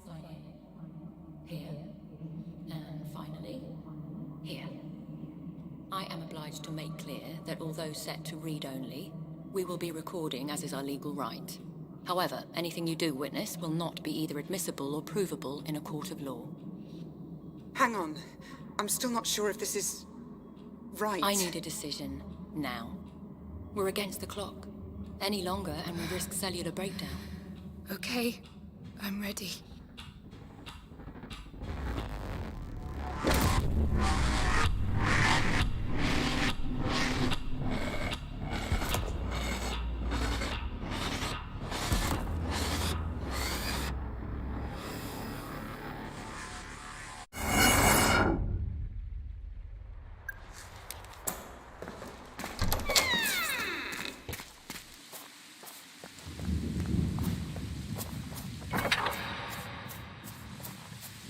Sign in. Here. And finally, here. I am obliged to make clear that although set to read only, we will be recording as is our legal right. However, anything you do witness will not be either admissible or provable in a court of law. Hang on. I'm still not sure if this is... right. I need a decision now. We're against the clock. Any longer and we risk cellular breakdown. Okay, I'm ready.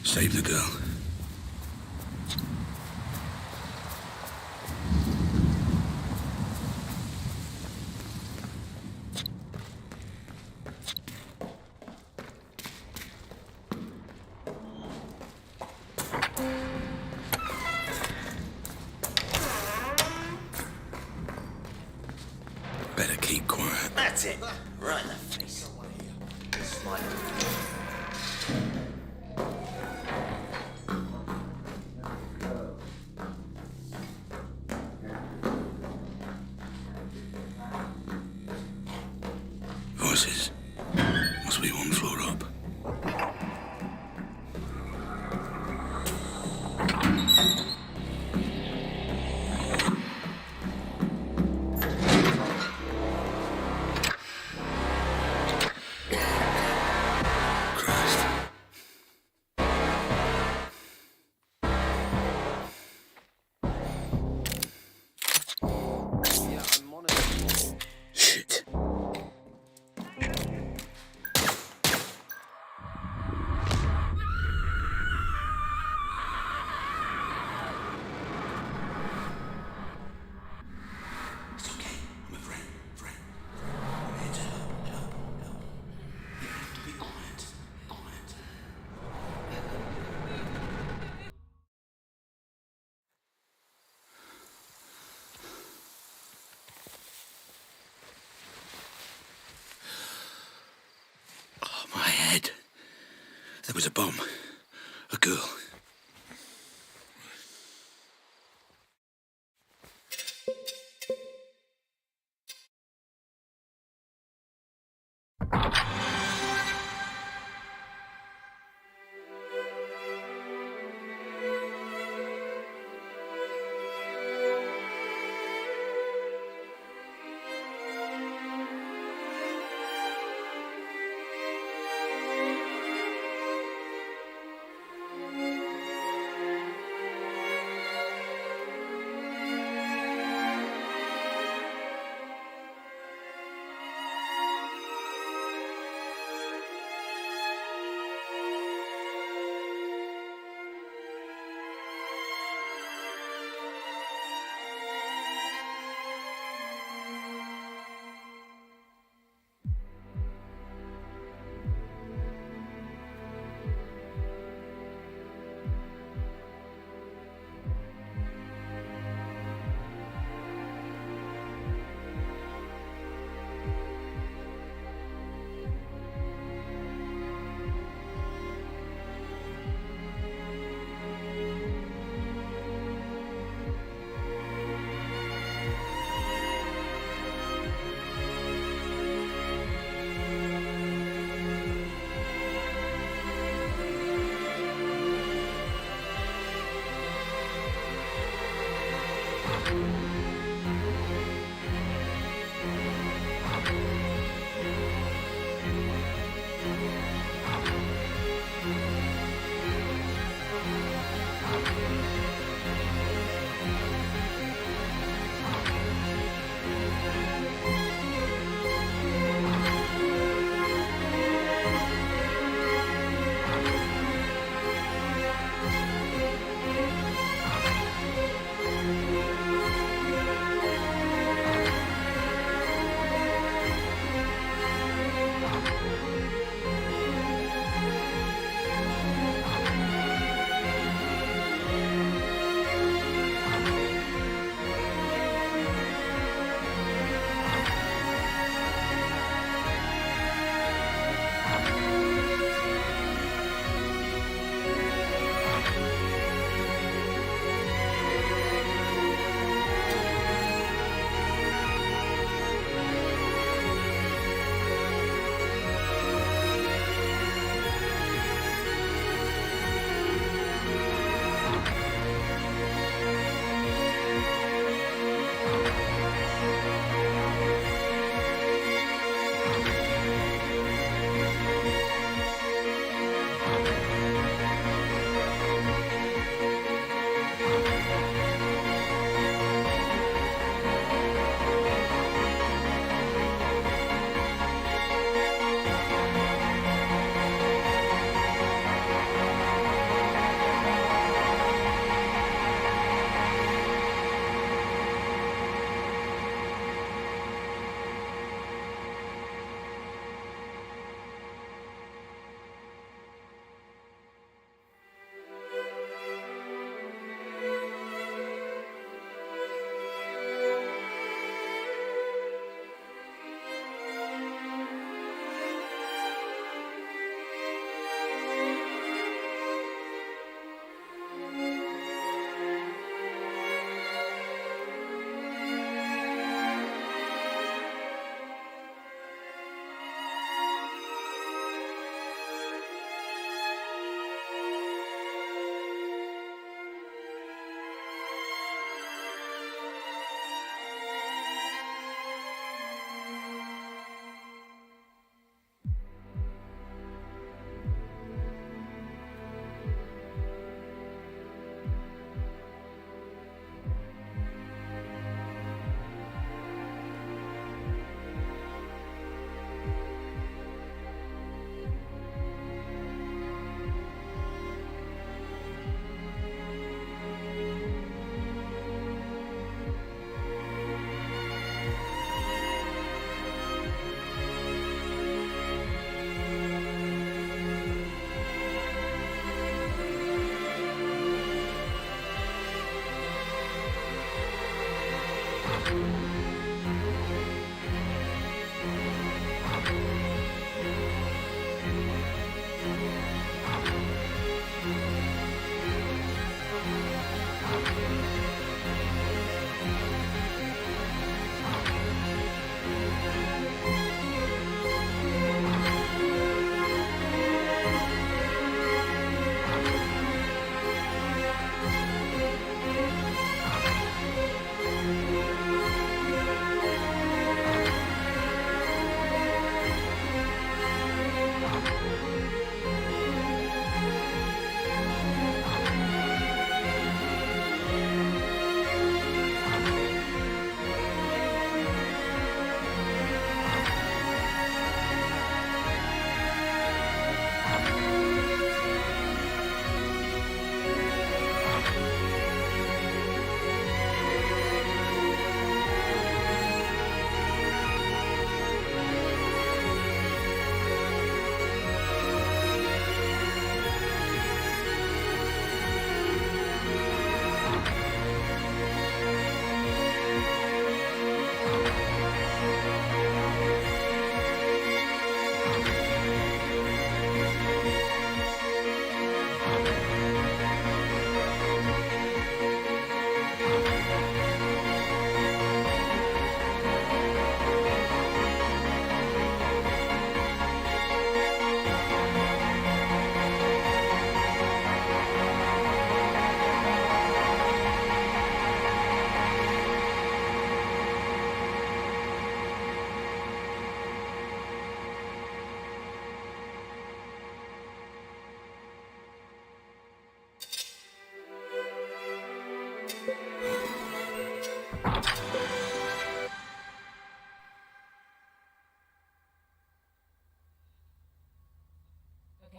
Save the girl. Better keep quiet. That's it. Right in the face. Smile. Voices. Must be one floor up. Christ. Yeah, I'm monitoring. Shit. It's okay. I'm a friend. I'm here to help. You have to be quiet. Oh, my head. There was a bomb. A girl.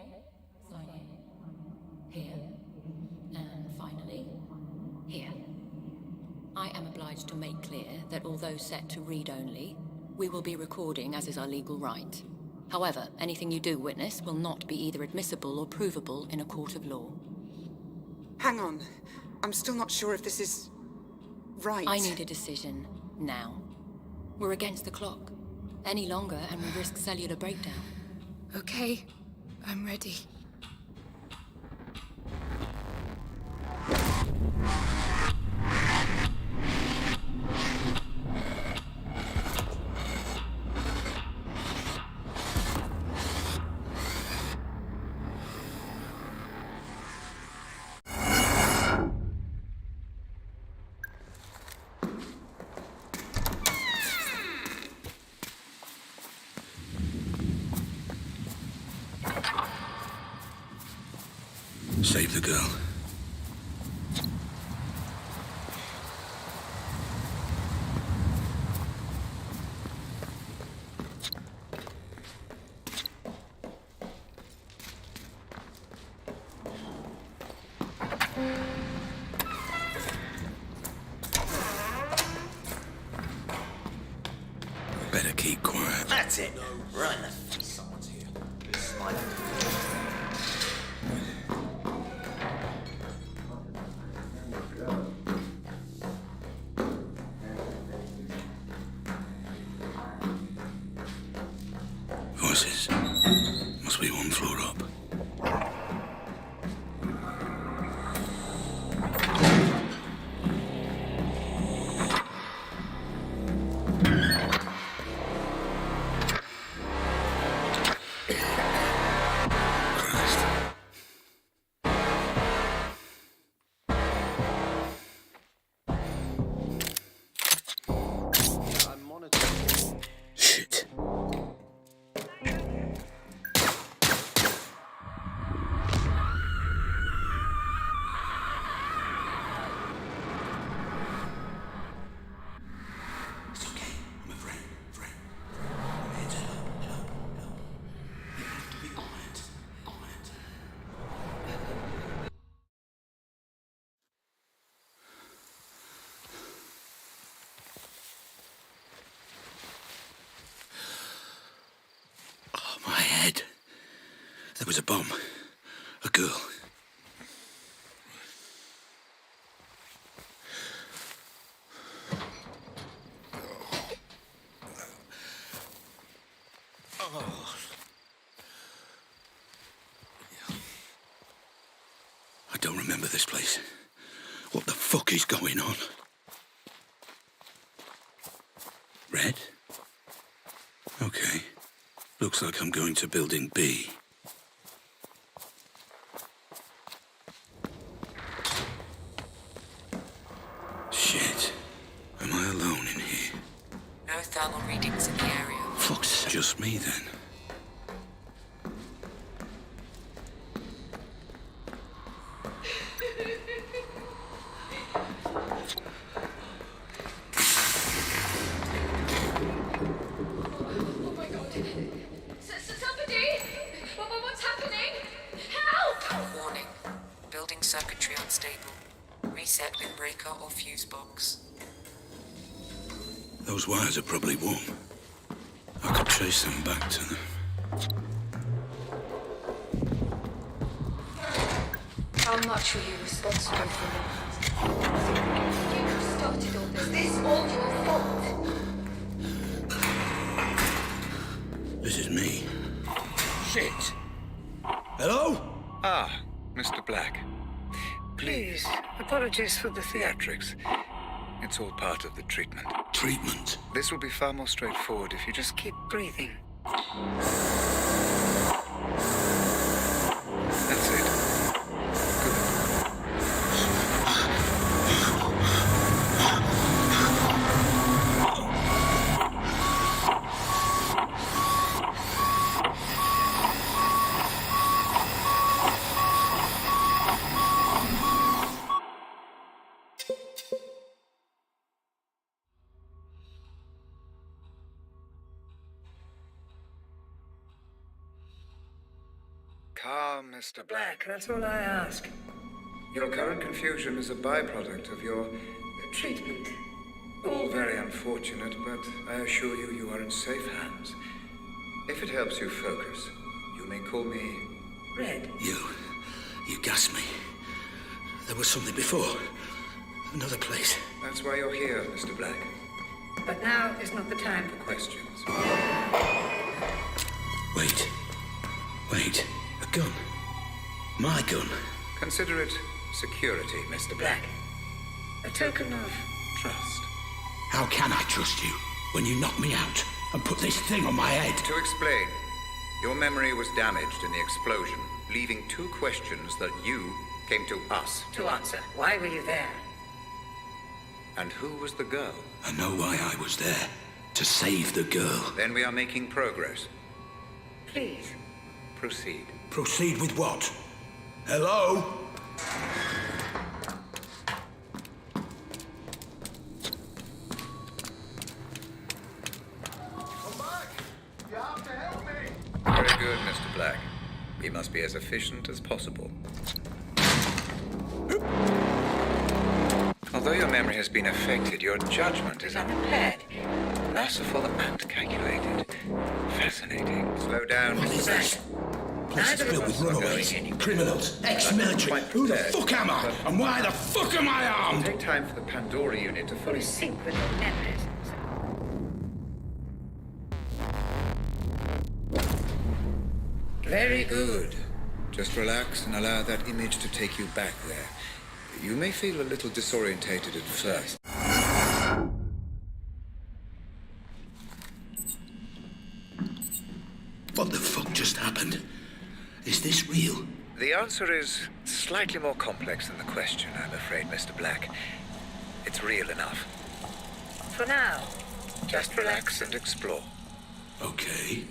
Sign in. Here. And finally, here. I am obliged to make clear that although set to read only, we will be recording as is our legal right. However, anything you do witness will not be either admissible or provable in a court of law. Hang on. I'm still not sure if this is... right. I need a decision now. We're against the clock. Any longer and we risk cellular breakdown. Okay, I'm ready. Save the girl. Better keep quiet. That's it. Right in the face. Someone's here. This is my Voices. Must be one floor up. Christ. I'm monitoring. Shit. It's okay. I'm a friend. I'm here to help. You have to be quiet. Oh, my head. There was a bomb. A girl. I don't remember this place. What the fuck is going on? Red? Okay. Looks like I'm going to building B. Shit. Am I alone in here? No thermal readings in the area. Fuck's sake. Just me then. Oh my god. Somebody! What's happening? Help! Warning. Building circuitry unstable. Reset windbreaker or fuse box. Those wires are probably warm. I could trace them back to them. How much were you responsible for? You started all this. This all your fault. This is me. Shit. Hello? Ah, Mr. Black. Please, apologies for the theatrics. It's all part of the treatment. Treatment. This will be far more straightforward if you just keep breathing. That's it. Good. calm, Mr. Black. That's all I ask. Your current confusion is a byproduct of your treatment. All very unfortunate, but I assure you, you are in safe hands. If it helps you focus, you may call me Red. You gassed me. There was something before. Another place. That's why you're here, Mr. Black. But now is not the time for Questions? Wait. A gun. My gun. Consider it security, Mr. Black. a token of Trust. How can I trust you when you knocked me out and put this thing on my head? To explain, your memory was damaged in the explosion, leaving two questions that you came to us to answer. Why were you there? And who was the girl? I know why I was there. To save the girl. Then we are making progress. Please. Proceed. Proceed with what? Hello? Very good, Mr. Black. We must be as efficient as possible. Although your memory has been affected, your judgment is Unimpaired. merciful and calculated. Fascinating. Slow down, What Mr. is Black. this? Place is filled with runaways, criminals, ex-military. Who the fuck am I? And why the fuck am I armed? Take time for the Pandora unit to fully Sync with your memories. Very good. Just relax and allow that image to take you back there. You may feel a little disorientated at first. What the fuck just happened? Is this real? The answer is slightly more complex than the question, I'm afraid, Mr. Black. It's real enough. For now. Just relax and explore. Okay.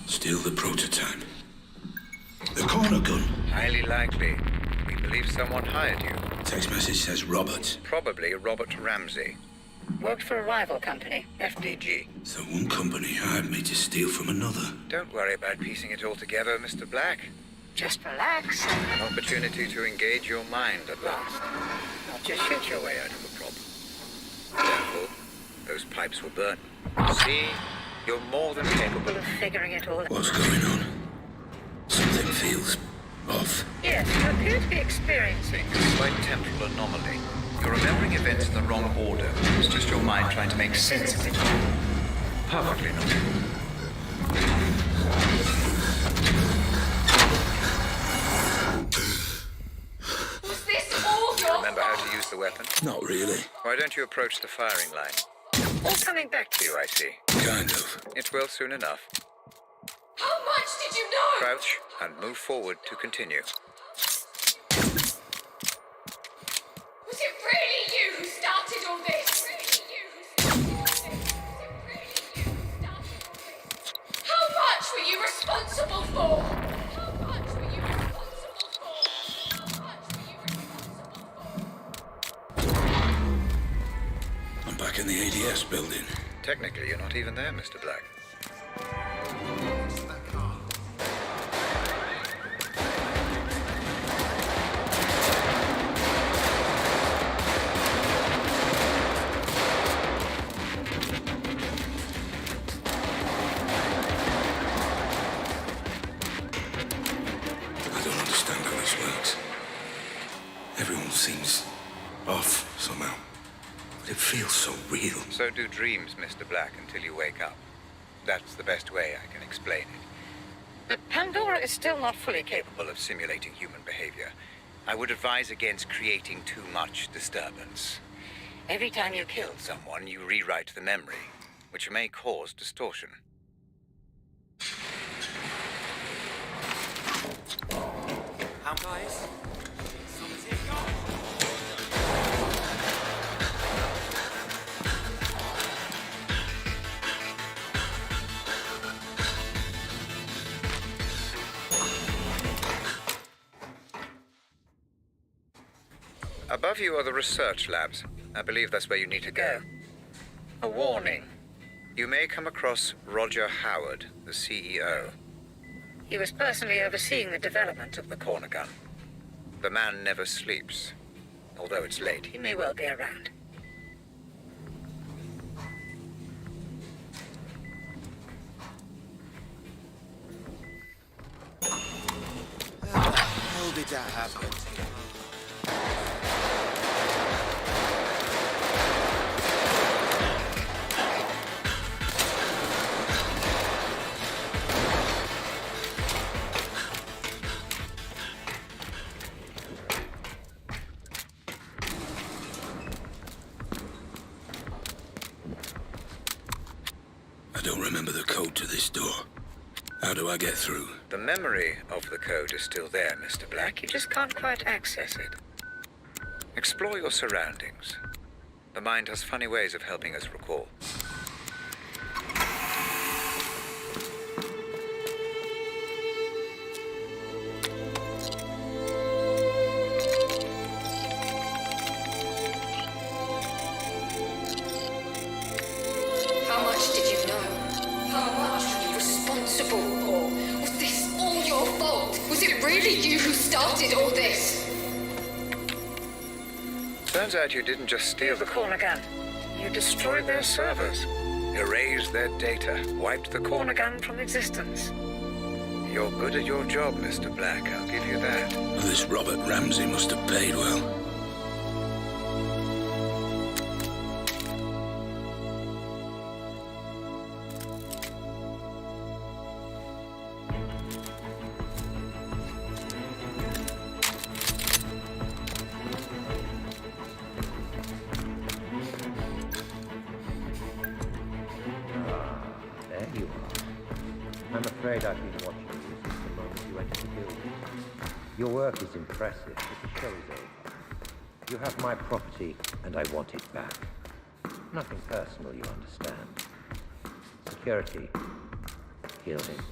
Still the prototype. The corner gun. Highly likely. We believe someone hired you. Text message says Robert. Probably Robert Ramsey. Worked for a rival company, FDG. So one company hired me to steal from another. Don't worry about piecing it all together, Mr. Black. Just relax. An opportunity to engage your mind at last. Not just shoot your way out of a problem. Careful. Those pipes will burn. See? You're more than capable Of figuring it all out. What's going on? Something feels off. Yes, you appear to be experiencing. a slight temporal anomaly. You're remembering events in the wrong order. It's just your mind trying to make sense of it. Perfectly normal. Was this all your Remember how to use the weapon? Not really. Why don't you approach the firing line? All coming back to you, I see. Kind of. It will soon enough. How much did you know? Crouch and move forward to continue. Was it really you who started all this? How much were you responsible for? How much were you responsible for? How much were you responsible for? I'm back in the ADS building. Technically, you're not even there, Mr. Black. I don't understand how this works. Everyone seems off somehow. But it feels so real. So do dreams, Mr. Black, until you wake up. That's the best way I can explain it. But Pandora is still not fully capable. Capable of simulating human behavior. I would advise against creating too much disturbance. Every time you kill Someone, you rewrite the memory, which may cause distortion. How guys? Above you are the research labs. I believe that's where you need to go. A warning. You may come across Roger Howard, the CEO. He was personally overseeing the development of the corner gun. The man never sleeps. Although it's late, He may well be around. How did that happen? I don't remember the code to this door. How do I get through? the memory of the code is still there, Mr. Black. You just can't quite access it. Explore your surroundings. The mind has funny ways of helping us recall. How much did you know? How much were you responsible for? Was this all your fault? Was it really you who started all this? Turns out you didn't just steal The corner gun. You destroyed their servers. erased their data, wiped the Corner corner. gun from existence. You're good at your job, Mr. Black. I'll give you that. Well, this Robert Ramsey must have paid well. There you are. I'm afraid I've been watching you since the moment you entered the building. Your work is impressive, but the show is over. You have my property, and I want it back. Nothing personal, you understand. Security. Kill him.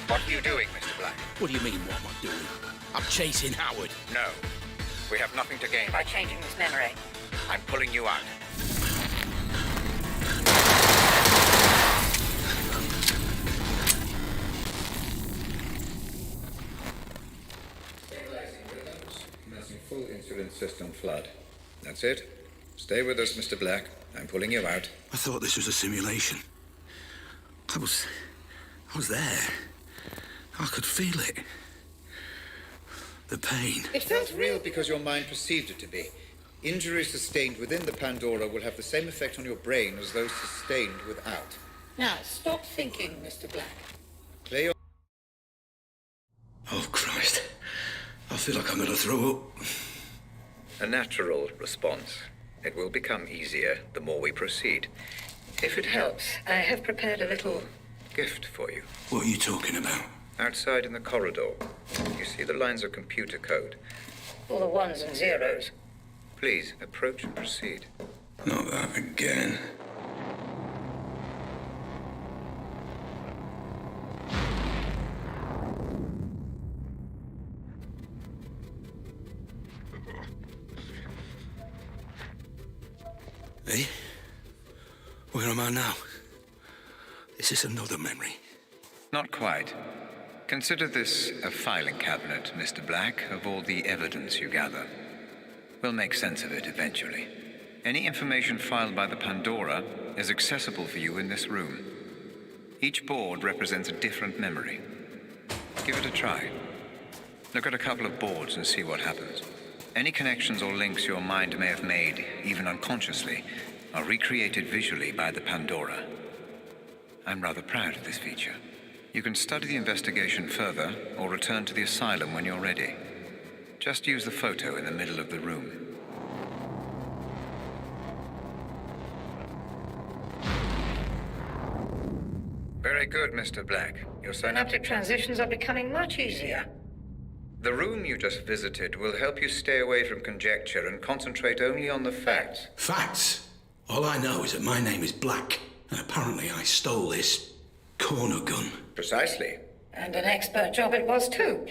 What are you doing, Mr. Black? What do you mean, what am I doing? I'm chasing Howard. No. We have nothing to gain By by changing his memory. I'm pulling you out. Stabilizing rhythms. Commencing full insulin system flood. That's it. Stay with us, Mr. Black. I'm pulling you out. I thought this was a simulation. I was there. I could feel it. The pain. It felt real because your mind perceived it to be. Injuries sustained within the Pandora will have the same effect on your brain as those sustained without. Now, stop thinking, Mr. Black. Clear your... Oh, Christ. I feel like I'm gonna throw up. A natural response. It will become easier the more we proceed. If it helps, I have prepared a little... gift for you. What are you talking about? Outside in the corridor, you see the lines of computer code. all the ones and zeros. Please, approach and proceed. Not that again. Hey? Where am I now? Is this another memory? Not quite. Consider this a filing cabinet, Mr. Black, of all the evidence you gather. We'll make sense of it eventually. Any information filed by the Pandora is accessible for you in this room. Each board represents a different memory. Give it a try. Look at a couple of boards and see what happens. Any connections or links your mind may have made, even unconsciously, are recreated visually by the Pandora. I'm rather proud of this feature. You can study the investigation further or return to the asylum when you're ready. Just use the photo in the middle of the room. Very Very good, Mr. Black. Your Synaptic transitions are becoming much easier. The room you just visited will help you stay away from conjecture and concentrate only on the facts. Facts? All I know is that my name is Black, and apparently I stole this corner gun. Precisely. And an expert job it was too.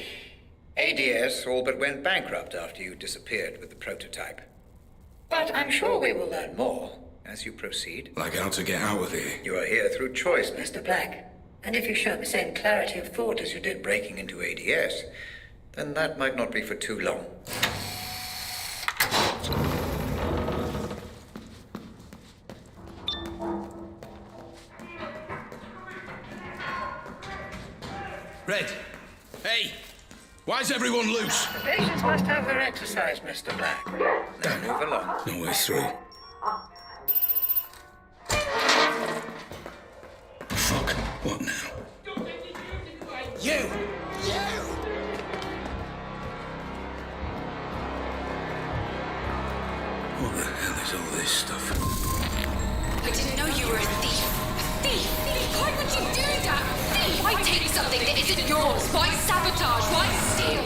ADS all but went bankrupt after you disappeared with the prototype. But I'm sure we will learn more. As you proceed, Like how to get out of here. you are here through choice, Mr. Black. And if you show the same clarity of thought as you did breaking into ADS, then that might not be for too long. Red! Hey! Why is everyone loose? Patients must have their exercise, Mr. Black. Now move along. No way through. Fuck. What now? You! What the hell is all this stuff? I didn't know you were a thief. A thief! Why would you do that? Thief! Why take something that isn't yours? Why sabotage? Why steal?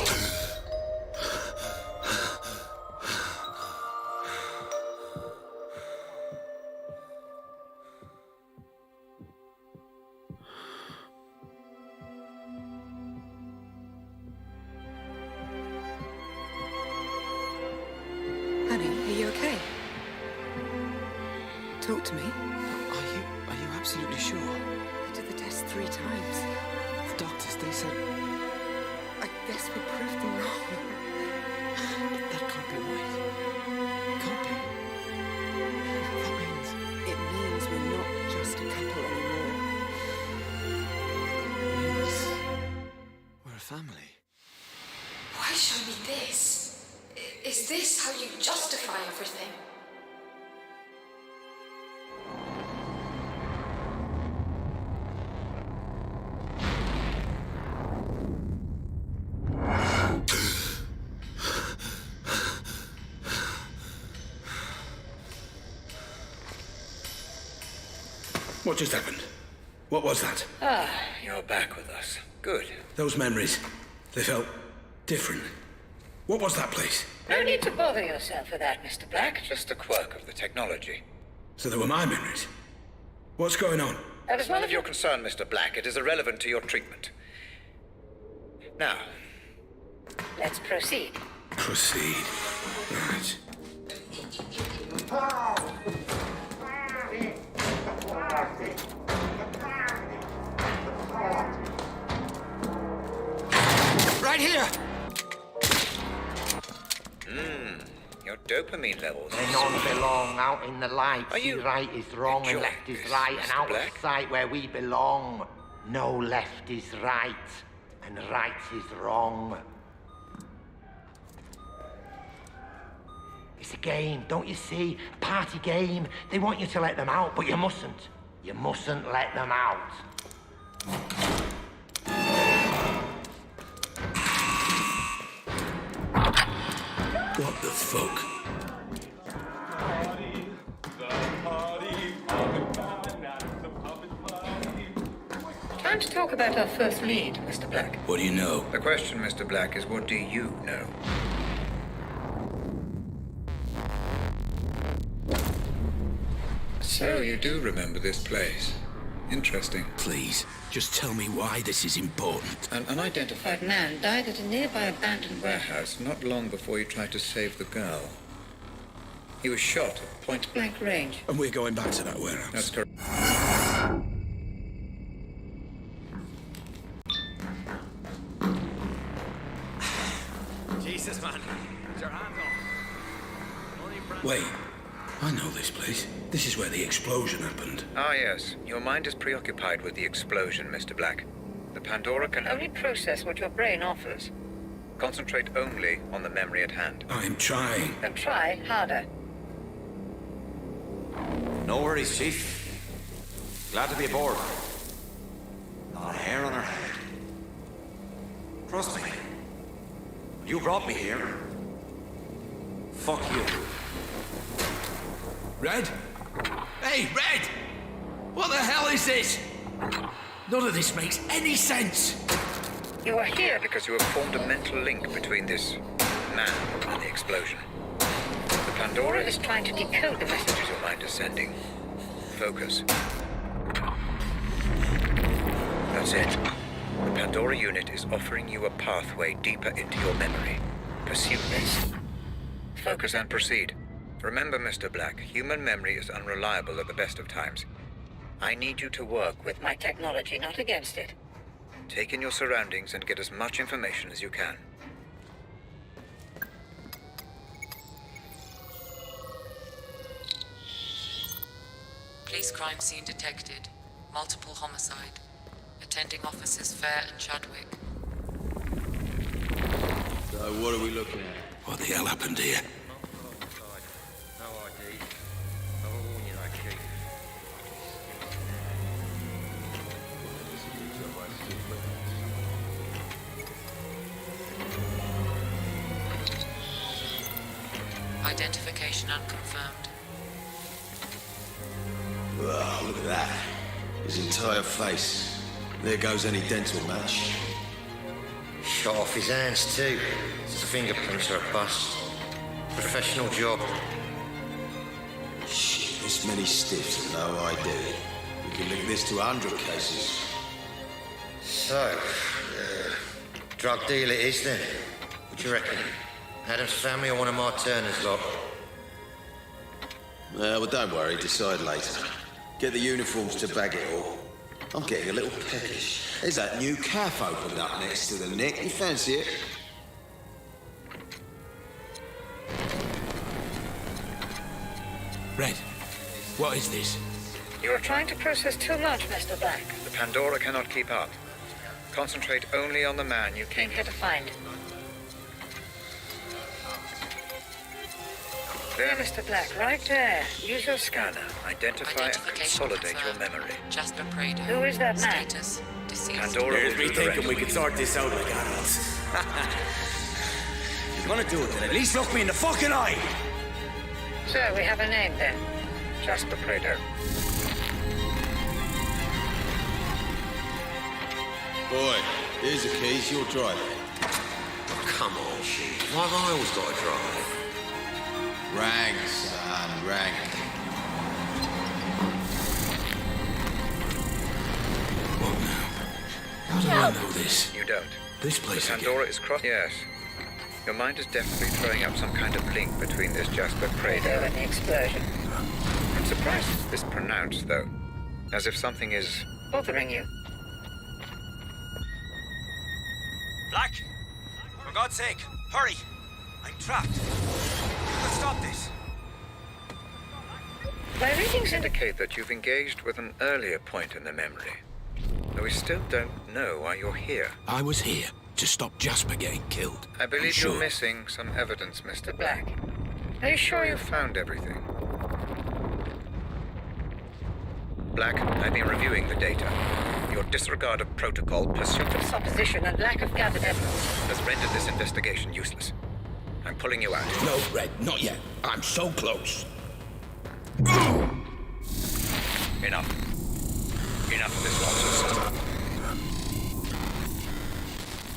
Honey, are you okay? Talk to me. Are you absolutely sure? I did the test 3 times. The doctors, they said I guess we proved them wrong. that can't be right. Can't be. That means It means we're not just a couple anymore. we're a family. Why show me this? Is this how you justify everything? What just happened? What was that? Ah, you're back with us. Good. Those memories, they felt different. What was that place? No need to bother yourself with that, Mr. Black. Just a quirk of the technology. So they were my memories. What's going on? That is None of your concern, Mr. Black. It is irrelevant to your treatment. Now, Let's proceed. Proceed. Right. Right here! your dopamine levels. They none belong out in the light. Are you See right is wrong and enjoying left is this, right, and Mr. out Black? of sight where we belong. No left is right, and right is wrong. It's a game, don't you see? A party game. They want you to let them out, but you mustn't. You mustn't let them out. What the fuck? Time to talk about our first lead, Mr. Black. What do you know? The question, Mr. Black, is what do you know? So you do remember this place. Interesting. Please, just tell me why this is important. An unidentified Man died at a nearby abandoned warehouse. warehouse not long before you tried to save the girl. He was shot at point blank. Blank range. And we're going back to that warehouse. That's correct. Jesus, man. Put your hands on. Wait, I know this place. This is where the explosion happened. Ah, yes. Your mind is preoccupied with the explosion, Mr. Black. The Pandora can Only process what your brain offers. concentrate only on the memory at hand. I'm trying. Then try harder. No worries, Chief. Glad to be aboard. Not a hair on her head. Trust me. You brought me here. Fuck you. Red? Hey, Red! What the hell is this? None of this makes any sense! You are here Because you have formed a mental link between this man and the explosion. The Pandora is trying to decode the messages. your mind is sending. Focus. That's it. The Pandora unit is offering you a pathway deeper into your memory. Pursue this. Focus and proceed. Remember, Mr. Black, human memory is unreliable at the best of times. I need you to work with My technology, not against it. Take in your surroundings and get as much information as you can. Police crime scene detected. Multiple homicide. Attending officers Fair and Chadwick. So what are we looking at? What the hell happened here? No ID. I'll warn you, that key. Identification unconfirmed. Oh, look at that. His entire face. There goes any dental match. Shot off his hands too. His fingerprints are a bust. Professional job. Shit, this many stiffs and no ID. We can link this to 100 cases. So, drug deal it is then. What do you reckon? Adam's family or one of my Turner's lot? Well, don't worry, decide later. Get the uniforms to bag it all. I'm getting a little peckish. There's that new cafe opened up next to the Nick. You fancy it? Red, what is this? You are trying to process too much, Mr. Black. The Pandora cannot keep up. Concentrate only on the man you Came came here to find. There, Mr. Black, right there. Use your scanner. Scanner. Identify and Identification consolidate your confirmed. memory. Jasper Prado. Who is that man? Status deceased. Pandora will do the rest. we could sort this out like adults. If you're gonna do it, then at least look me in the fucking eye! So, we have a name then. Jasper Prado. Boy, here's the keys. You're driving. Come on, shit. Why have I always got to drive? Rang, son, rang. What now? How do I know this? You don't. This The place again? Pandora is cross. Yes. Your mind is definitely throwing up some kind of link between this Jasper Prado Prado. and the explosion. I'm surprised it's this pronounced, though. As if something is... Bothering you. Black! For God's sake, hurry! I'm trapped. Let's stop this. My readings indicate indicate that you've engaged with an earlier point in the memory. Though we still don't know why you're here. I was here to stop Jasper getting killed. I believe I'm you're sure. missing some evidence, Mr. Black. Black. Are you sure You you've... found everything. Black, I've been reviewing the data. Your disregard of protocol, pursuit of supposition and lack of gathered evidence? has rendered this investigation useless. I'm pulling you out. No, Red, not yet. I'm so close. Enough. Enough of this nonsense.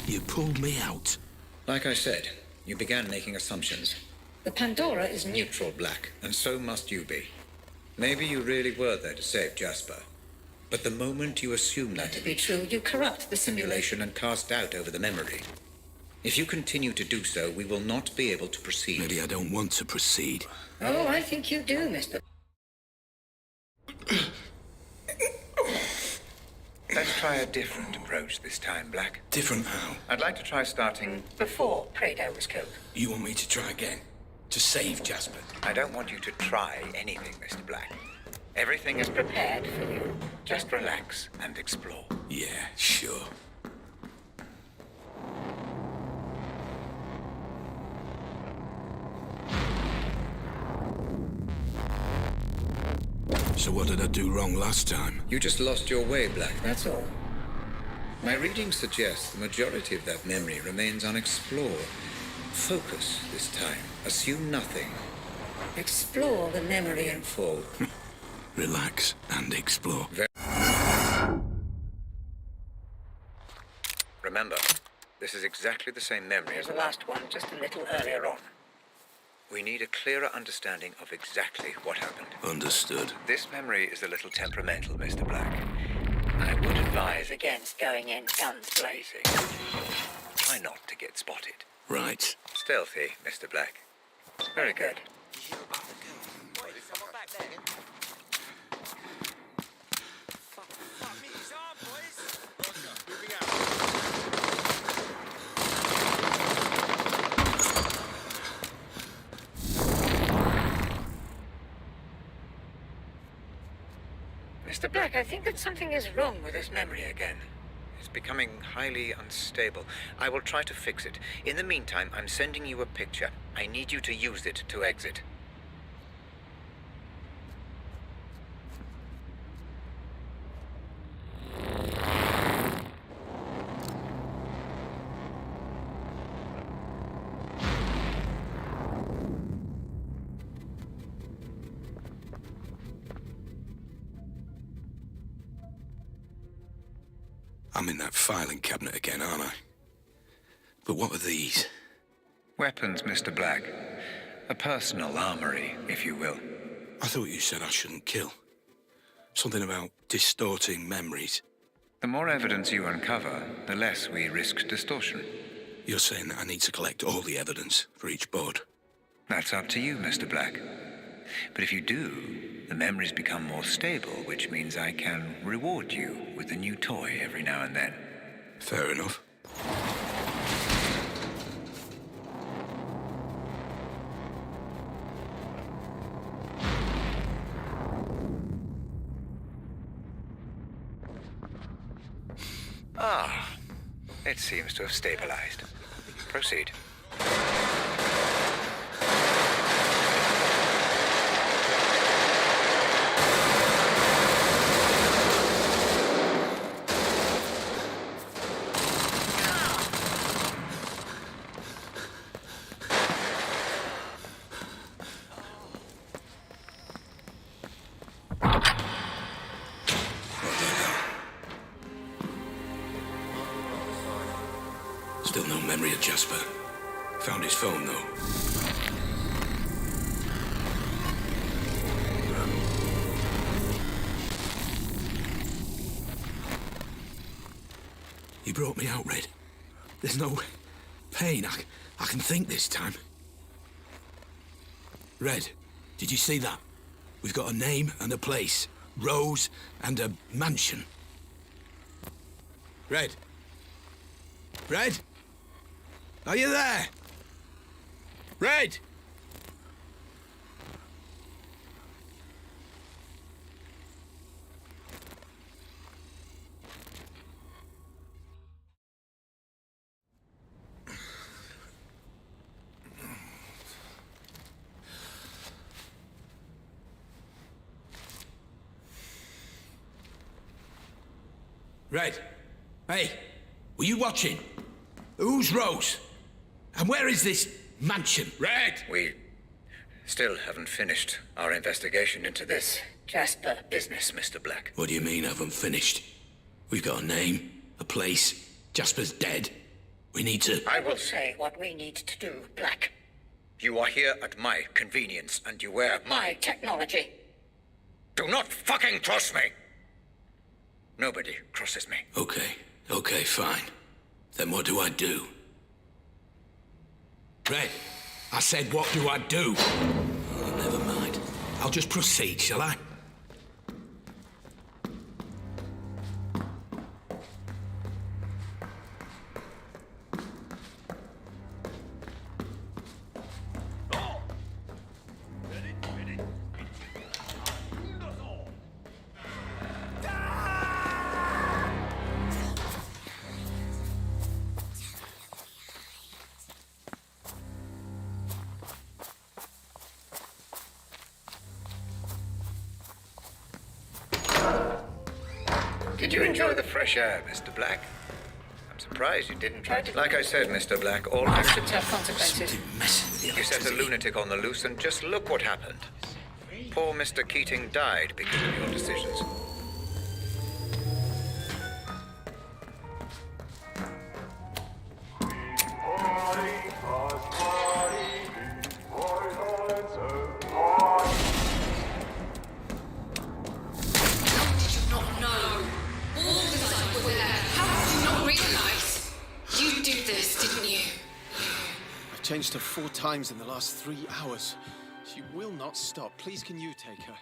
You pulled me out. Like I said, you began making assumptions. The Pandora is new. Neutral, Black, and so must you be. Maybe you really were there to save Jasper. But the moment you assume that To be true, you corrupt the simulation. simulation and cast doubt over the memory. If you continue to do so, we will not be able to proceed. Maybe I don't want to proceed. Oh, I think you do, Mr. Let's try a different approach this time, Black. Different how? I'd like to try starting... Before Prado was killed. You want me to try again? To save Jasper? I don't want you to try anything, Mr. Black. Everything is Prepared for you. Just relax and explore. Yeah, sure. So what did I do wrong last time? You just lost your way, Black, that's all. My readings suggest the majority of that memory remains unexplored. Focus this time. Assume nothing. Explore the memory In full. Relax and explore. Remember, this is exactly the same memory as The last one, just a little earlier on. We need a clearer understanding of exactly what happened. Understood. This memory is a little temperamental, Mr. Black. I would advise Against going in guns blazing. try not to get spotted. Right. Stealthy, Mr. Black. Very good. Mr. Black, I think that something is wrong with this memory Again. It's becoming highly unstable. I will try to fix it. In the meantime, I'm sending you a picture. I need you to use it to exit. I'm in that filing cabinet again, aren't I? But what are these? Weapons, Mr. Black. A personal armory, if you will. I thought you said I shouldn't kill. Something about distorting memories. The more evidence you uncover, the less we risk distortion. You're saying that I need to collect all the evidence for each board? That's up to you, Mr. Black. But if you do, the memories become more stable, which means I can reward you with a new toy every now and then. Fair enough. Ah, it seems to have stabilized. Proceed. Still no memory of Jasper. Found his phone, though. You brought me out, Red. There's no pain. I can think this time. Red, did you see that? We've got a name and a place. Rose and a mansion. Red? Red? Are you there? Red! Red, hey, were you watching? Who's Rose? And where is this mansion? Red! We still haven't finished our investigation into this Jasper business, Mr. Black. What do you mean, haven't finished? We've got a name, a place. Jasper's dead. We need to... I will say what we need to do, Black. You are here at my convenience, and you wear My technology. Do not fucking cross me! Nobody crosses me. Okay, fine. Then what do I do? Red, I said what do I do? Oh, never mind. I'll just proceed, shall I? Did you enjoy the fresh air, Mr. Black? I'm surprised you didn't try to... Like I said, Mr. Black, all Actions have consequences. You set a lunatic on the loose, and just look what happened. Poor Mr. Keating died because of your decisions. changed her 4 times in the last 3 hours. She will not stop. Please, can you take her?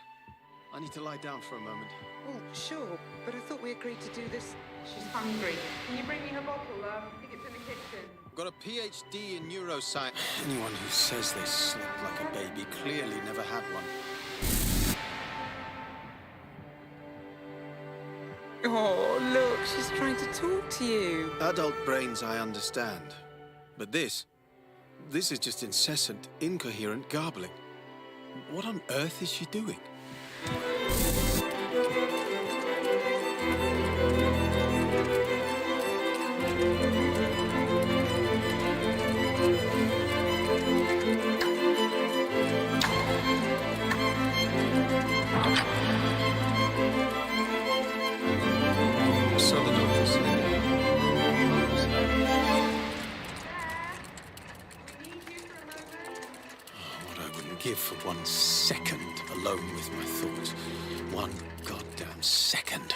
I need to lie down for a moment. Oh, sure, but I thought we agreed to do this. She's hungry. Can you bring me her bottle? I think it's in the kitchen. Got a PhD in neuroscience. Anyone who says they slept like a baby clearly never had one. Oh, look, she's trying to talk to you. Adult brains, I understand. But this is just incessant, incoherent garbling. What on earth is she doing? So the doctor said. What I wouldn't give for 1 second alone with my thoughts. 1 goddamn second.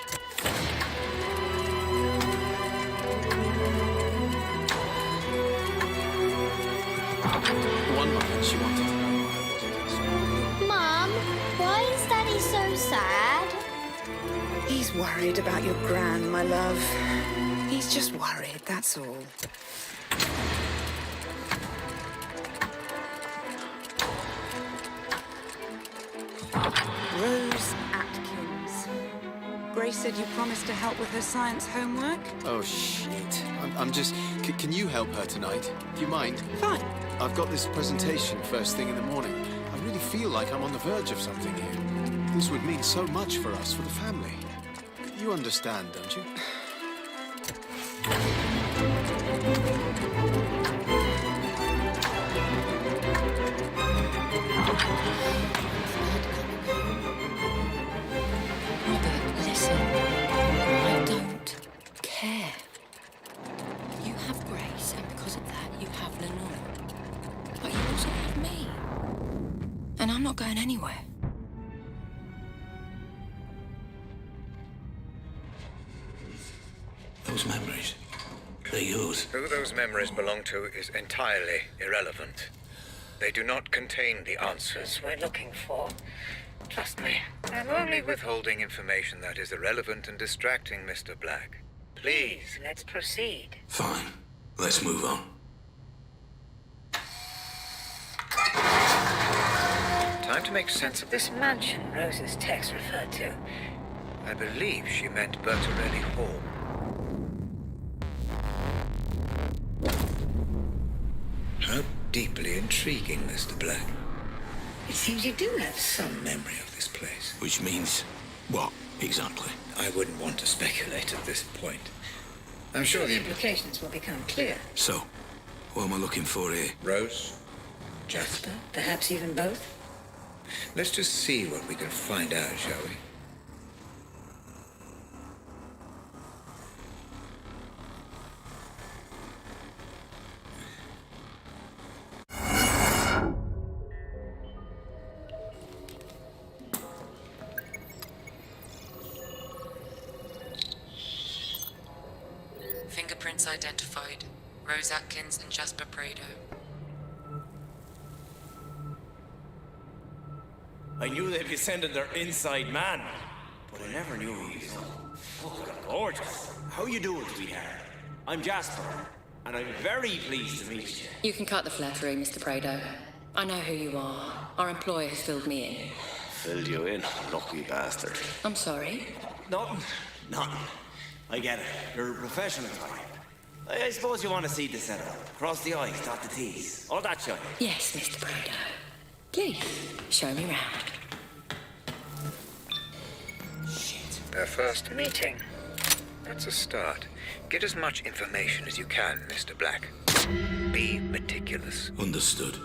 One moment she wanted to know why I wasn't. Mum, why is Daddy so sad? He's worried about your gran, my love. He's just worried, that's all. Rose Atkins. Grace said you promised to help with her science homework? Oh, shit. I'm just... Can you help her tonight? Do you mind? Fine. I've got this presentation first thing in the morning. I really feel like I'm on the verge of something here. This would mean so much for us, for the family. You understand, don't you? Robert, listen. I don't care. You have Grace, and because of that, you have Lenore. But you also have me. And I'm not going anywhere. Those memories, they're yours. Who those memories belong to is entirely irrelevant. They do not contain the answers we're looking for. Trust me. I'm only withholding information that is irrelevant and distracting, Mr. Black. Please, let's proceed. Fine. Let's move on. Time to make sense of this mansion Rose's text referred to. I believe she meant Bertarelli Hall. How deeply intriguing, Mr. Black. It seems you do have some memory of this place. Which means what, exactly? I wouldn't want to speculate at this point. I'm sure the implications will become clear. So, what am I looking for here? Rose? Jasper? Perhaps even both? Let's just see what we can find out, shall we? Fingerprints identified. Rose Atkins and Jasper Prado. I knew they'd be sending their inside man, but I never knew he was so fucking gorgeous. How you doing, sweetheart? I'm Jasper, and I'm very pleased to meet you. You can cut the flattery, Mr. Prado. I know who you are. Our employer has filled me in. Filled you in, lucky bastard. I'm sorry. Nothing. I get it. You're a professional type. I suppose you want to see the setup. Cross the I's, dot the T's. All that shit. Yes, Mr. Prado. Please, show me round. Shit. Our first meeting. That's a start. Get as much information as you can, Mr. Black. Be meticulous. Understood.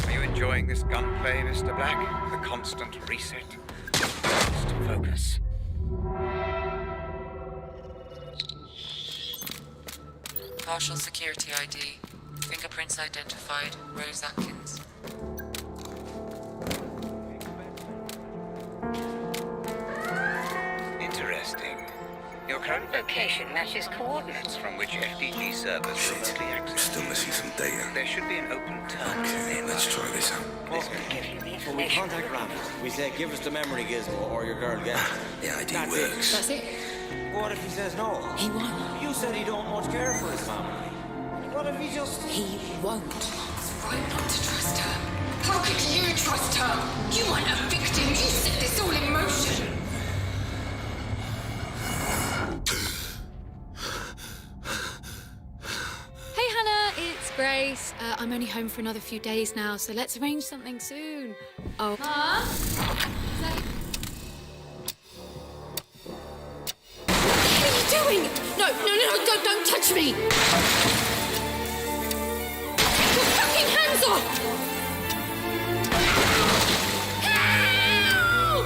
Are you enjoying this gunplay, Mr. Black? The constant reset? Just focus. Partial security ID. Fingerprints identified. Rose Atkins. current location matches coordinates From which FDG servers remotely access. Still missing some data. There should be an open terminal Okay, nearby. let's try this out. This could give you the When we information. contact Rabbit, we say, give us the memory gizmo or your girl gets it. The ID That's works. That's it. What if he says no? He won't. You said he don't much care for his family. What if he just... He won't. It's right not to trust her. How could you trust her? You aren't a victim. You set this all in motion. Hey Hannah, it's Grace. I'm only home for another few days now, so let's arrange something soon. Oh. Huh? What are you doing? No, don't touch me! Get your fucking hands off! Help!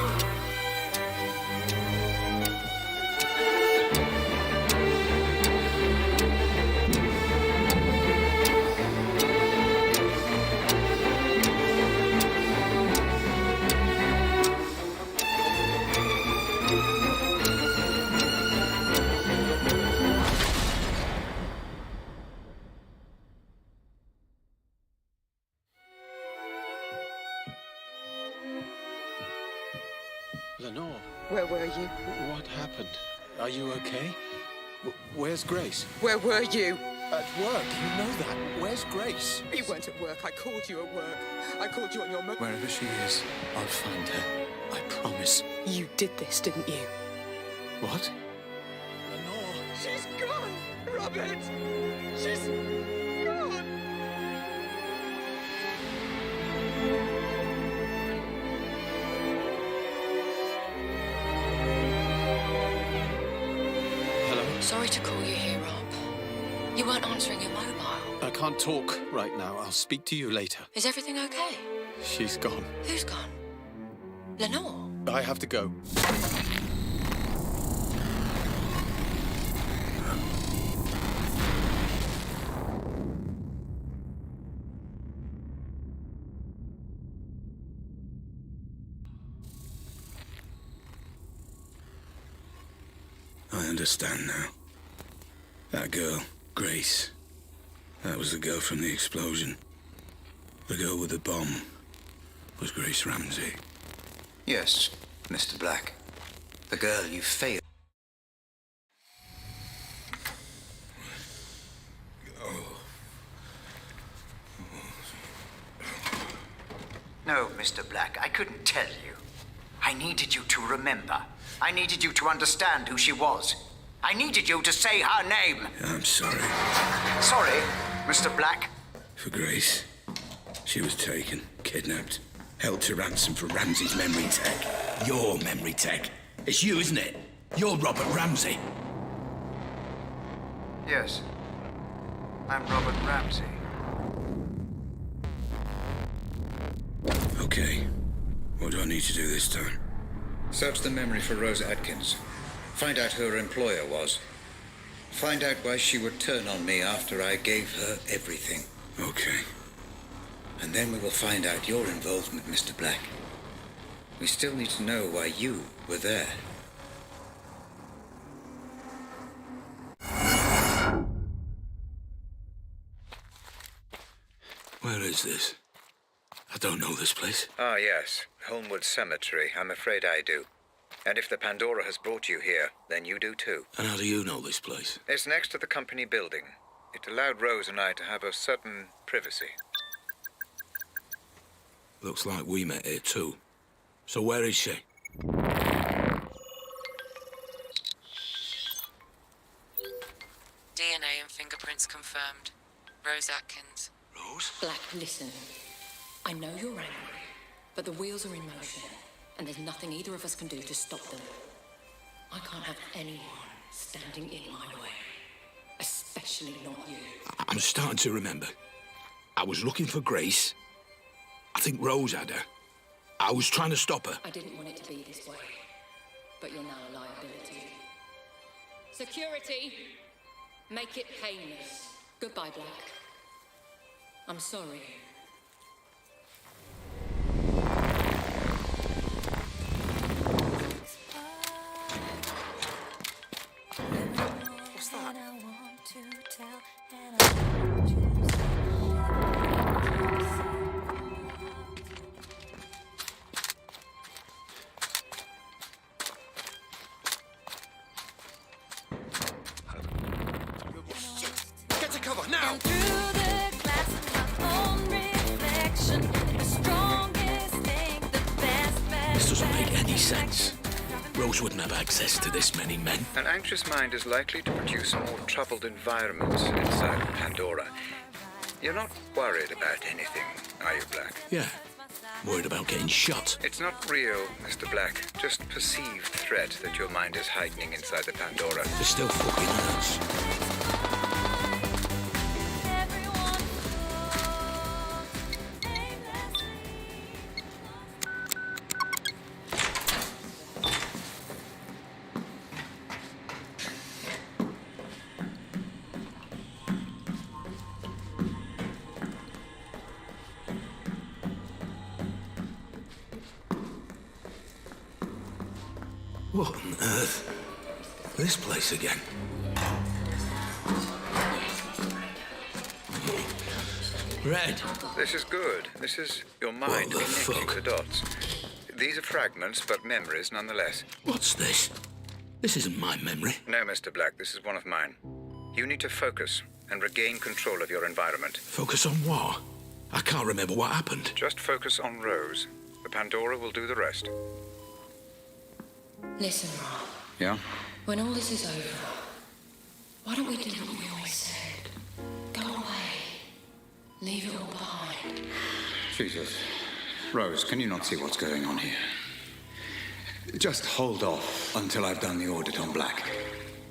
Lenore, Where were you? what happened? Are you okay? Where's Grace? Where were you? At work, you know that. Where's Grace? You weren't at work. I called you at work. I called you on your mobile. Wherever she is, I'll find her. I promise. You did this, didn't you? What? Lenore. She's gone! Robert! She's gone! Hello? Sorry to call you here, Rob. You weren't answering your mobile. I can't talk right now. I'll speak to you later. Is everything okay? She's gone. Who's gone? Lenore? I have to go. I understand now. That girl, Grace. That was the girl from the explosion. The girl with the bomb was Grace Ramsey. Yes, Mr. Black. The girl you failed. No, Mr. Black, I couldn't tell you. I needed you to remember. I needed you to understand who she was. I needed you to say her name. I'm sorry. Sorry, Mr. Black. For Grace. She was taken, kidnapped, held to ransom for Ramsey's memory tech. Your memory tech. It's you, isn't it? You're Robert Ramsey. Yes. I'm Robert Ramsey. Okay. What do I need to do this time? Search the memory for Rose Atkins. Find out who her employer was. Find out why she would turn on me after I gave her everything. Okay. And then we will find out your involvement, Mr. Black. We still need to know why you were there. Where is this? I don't know this place. Ah, yes. Holmwood Cemetery. I'm afraid I do. And if the Pandora has brought you here, then you do too. And how do you know this place? It's next to the company building. It allowed Rose and I to have a certain privacy. Looks like we met here too. So where is she? DNA and fingerprints confirmed. Rose Atkins. Rose? Black, listen. I know you're angry, but the wheels are in motion, and there's nothing either of us can do to stop them. I can't have anyone standing in my way. Especially not you. I'm starting to remember. I was looking for Grace. I think Rose had her. I was trying to stop her. I didn't want it to be this way, but you're now a liability. Security! Make it painless. Goodbye, Black. I'm sorry. Get to cover now! This doesn't make any sense. Rose wouldn't have access to this many men. An anxious mind is likely to produce more troubled environments inside Pandora. You're not worried about anything, are you, Black? Yeah. Worried about getting shot. It's not real, Mr. Black. Just perceived threat that your mind is heightening inside the Pandora. They're still fucking us. What on earth? This place again? Red. This is good. This is your mind connecting the dots. These are fragments, but memories nonetheless. What's this? This isn't my memory. No, Mr. Black, this is one of mine. You need to focus and regain control of your environment. Focus on what? I can't remember what happened. Just focus on Rose. The Pandora will do the rest. Listen, Rob. Yeah? When all this is over, why don't we do what we always said? Go away. Leave it all behind. Jesus. Rose, can you not see what's going on here? Just hold off until I've done the audit on Black.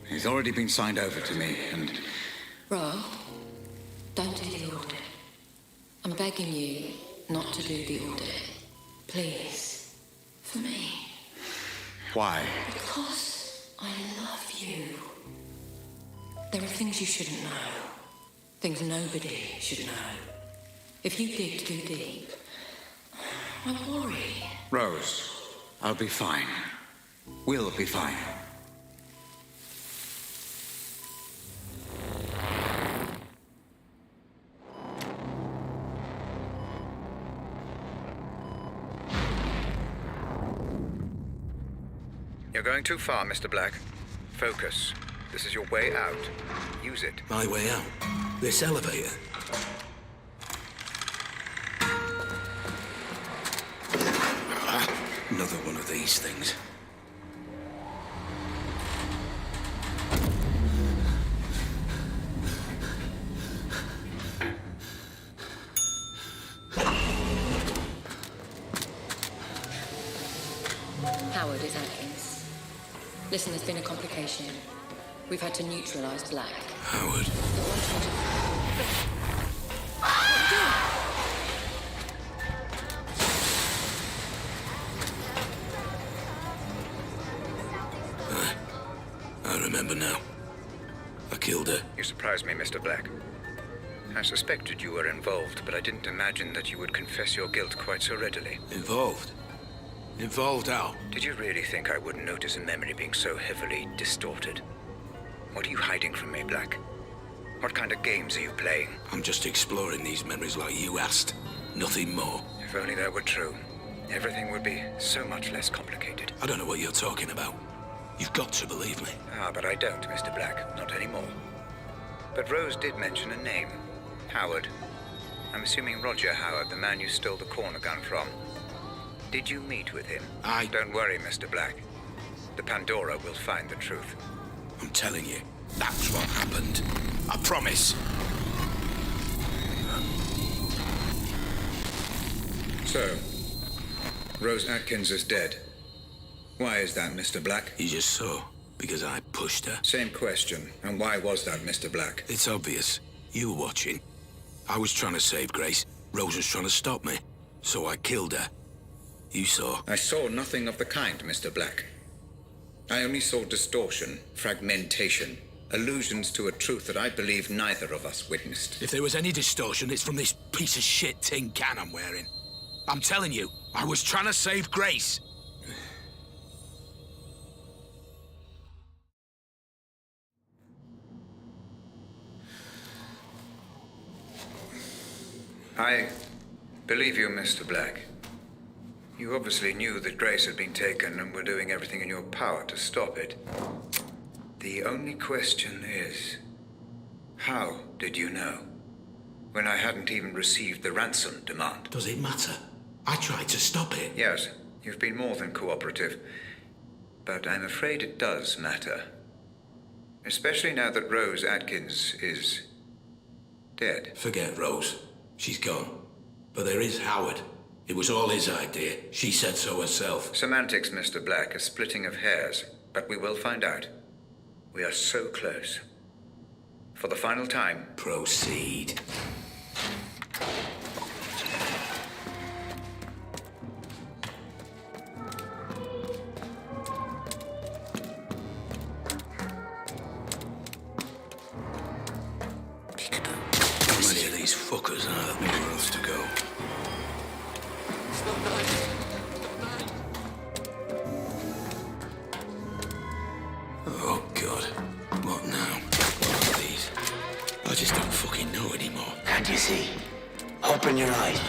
He's already been signed over to me, and... Rob, don't do the audit. I'm begging you not to do the audit. Please. For me. Why? Because I love you. There are things you shouldn't know. Things nobody should know. If you dig too deep, I worry. Rose, I'll be fine. We'll be fine. You're going too far, Mr. Black. Focus. This is your way out. Use it. My way out? This elevator? Another one of these things. Howard is Atkins. Listen, there's been a complication. We've had to neutralize Black. Howard. I remember now. I killed her. You surprised me, Mr. Black. I suspected you were involved, but I didn't imagine that you would confess your guilt quite so readily. Involved? Involved how? Did you really think I wouldn't notice a memory being so heavily distorted? What are you hiding from me, Black? What kind of games are you playing? I'm just exploring these memories like you asked. Nothing more. If only that were true, everything would be so much less complicated. I don't know what you're talking about. You've got to believe me. Ah, but I don't, Mr. Black. Not anymore. But Rose did mention a name. Howard. I'm assuming Roger Howard, the man you stole the corner gun from. Did you meet with him? Don't worry, Mr. Black. The Pandora will find the truth. I'm telling you, that's what happened. I promise. So, Rose Atkins is dead. Why is that, Mr. Black? You just saw, because I pushed her. Same question. And why was that, Mr. Black? It's obvious. You were watching. I was trying to save Grace. Rose was trying to stop me. So I killed her. You saw. I saw nothing of the kind, Mr. Black. I only saw distortion, fragmentation, allusions to a truth that I believe neither of us witnessed. If there was any distortion, it's from this piece of shit tin can I'm wearing. I'm telling you, I was trying to save Grace. I believe you, Mr. Black. You obviously knew that Grace had been taken and were doing everything in your power to stop it. The only question is, how did you know? When I hadn't even received the ransom demand. Does it matter? I tried to stop it. Yes, you've been more than cooperative. But I'm afraid it does matter. Especially now that Rose Atkins is dead. Forget Rose. She's gone. But there is Howard. It was all his idea. She said so herself. Semantics, Mr. Black, a splitting of hairs. But we will find out. We are so close. For the final time. Proceed. How many of these fuckers are there anywhere else to go? Oh, God. What now? What are these? I just don't fucking know anymore. Can't you see? Open your eyes.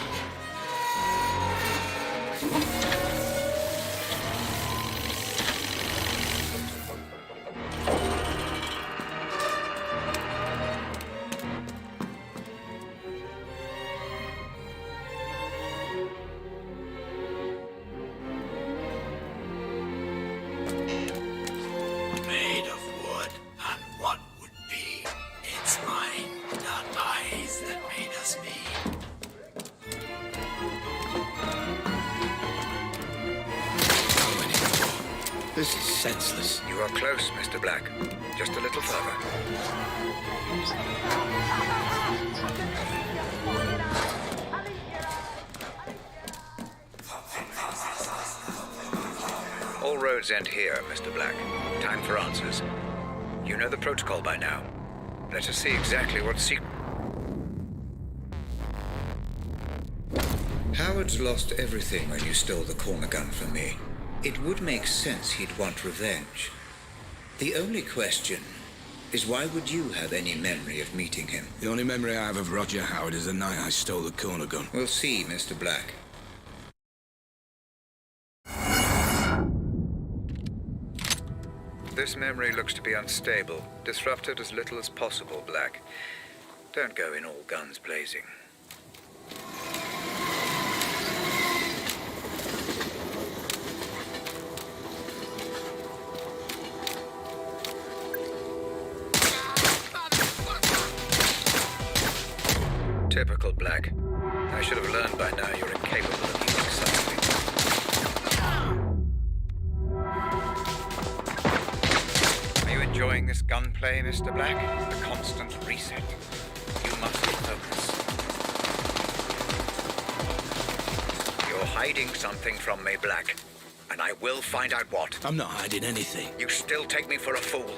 Made of wood, and what would be? It's mine, not eyes that made us be. How many more? This is senseless. You are close, Mr. Black. Just a little further. All roads end here, Mr. Black. Time for answers. You know the protocol by now. Let us see exactly what secret... Howard's lost everything when you stole the corner gun from me. It would make sense he'd want revenge. The only question is why would you have any memory of meeting him? The only memory I have of Roger Howard is the night I stole the corner gun. We'll see, Mr. Black. This memory looks to be unstable. Disrupt it as little as possible, Black. Don't go in all guns blazing. Typical Black. I should have learned by now you're incapable of using something. Are you enjoying this gunplay, Mr. Black? The constant reset. You must focus. You're hiding something from me, Black. And I will find out what. I'm not hiding anything. You still take me for a fool.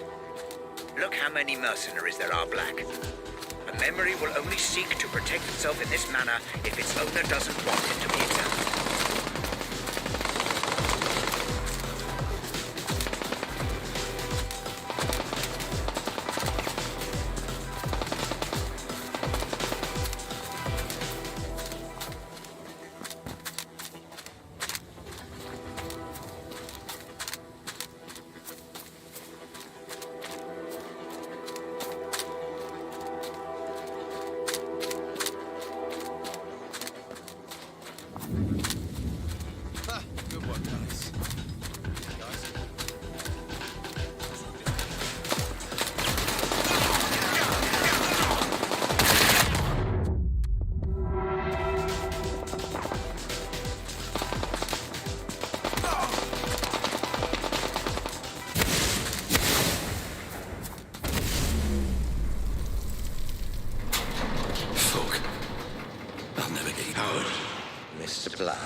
Look how many mercenaries there are, Black. A memory will only seek to protect itself in this manner if its owner doesn't want it to be examined. Good one, guys. Fuck. I'll never get Howard. Mr. Black.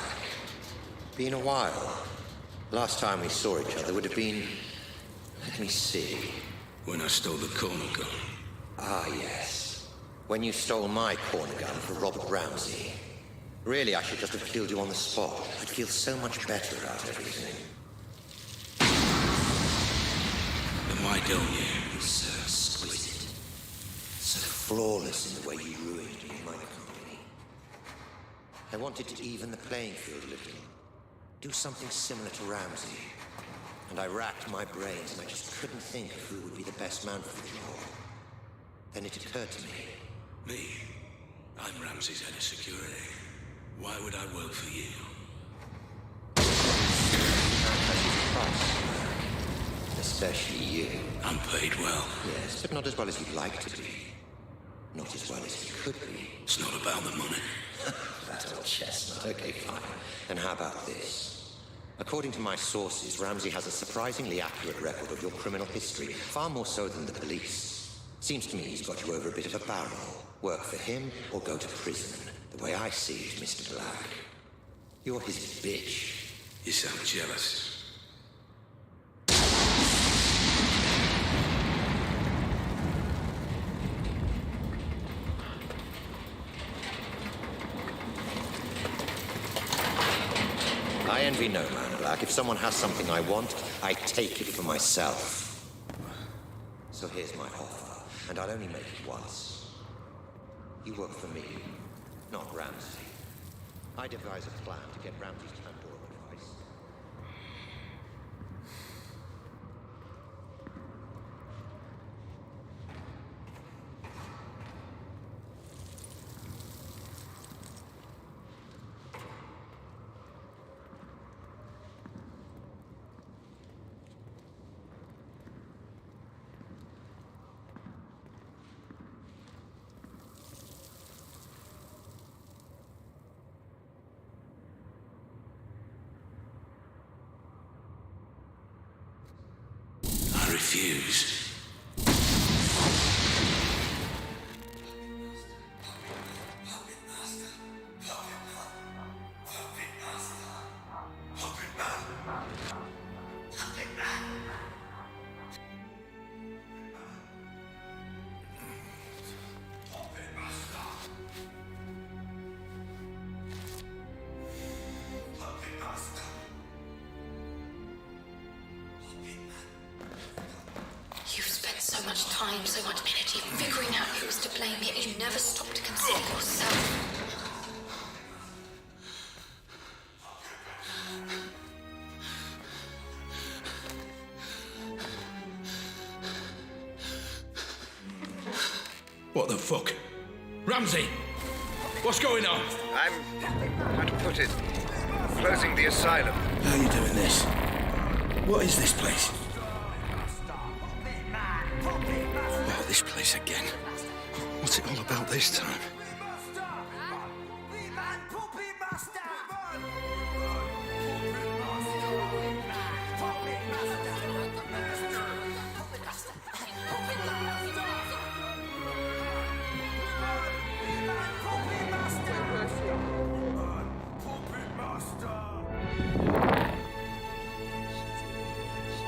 Been a while. Last time we saw each other would have been... Let me see. When I stole the corner gun. Ah, yes. When you stole my corner gun for Robert Ramsey. Really, I should just have killed you on the spot. I'd feel so much better about everything. Then why don't you? You're so exquisite. So flawless in the way you ruined me and my company. I wanted to even the playing field a little. Do something similar to Ramsay. And I racked my brains and I just couldn't think of who would be the best man for the job. Then it occurred to me. Me? I'm Ramsay's head of security. Why would I work for you? Especially you. I'm paid well. Yes, but not as well as you'd like to be. Not as well as you could be. It's not about the money. That old chestnut. Okay, fine. And how about this? According to my sources, Ramsay has a surprisingly accurate record of your criminal history, far more so than the police. Seems to me he's got you over a bit of a barrel. Work for him or go to prison. The way I see it, Mr. Black. You're his bitch. You sound jealous. I envy no man, Black. If someone has something I want, I take it for myself. So here's my offer, and I'll only make it once. You work for me, not Ramsay. I devise a plan to get Ramsay's Pandora advice. I refuse. You've spent so much time, so much energy figuring out who's to blame, yet you never stop to consider yourself. What the fuck? Ramsay! What's going on? How to put it, closing the asylum. How are you doing this? What is this place? Oh, this place again. What's it all about this time?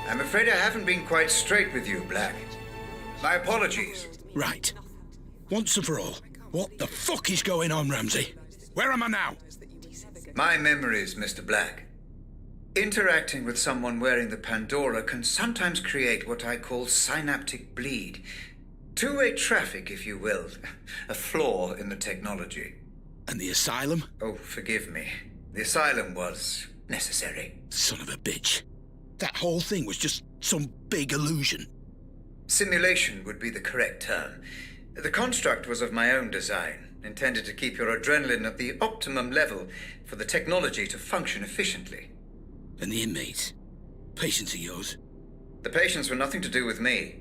I'm afraid I haven't been quite straight with you, Black. My apologies. Right. Once and for all, what the fuck is going on, Ramsay? Where am I now? My memories, Mr. Black. Interacting with someone wearing the Pandora can sometimes create what I call synaptic bleed. Two-way traffic, if you will. A flaw in the technology. And the asylum? Oh, forgive me. The asylum was necessary. Son of a bitch. That whole thing was just some big illusion. Simulation would be the correct term. The construct was of my own design, intended to keep your adrenaline at the optimum level for the technology to function efficiently. And the inmates? Patients of yours? The patients were nothing to do with me.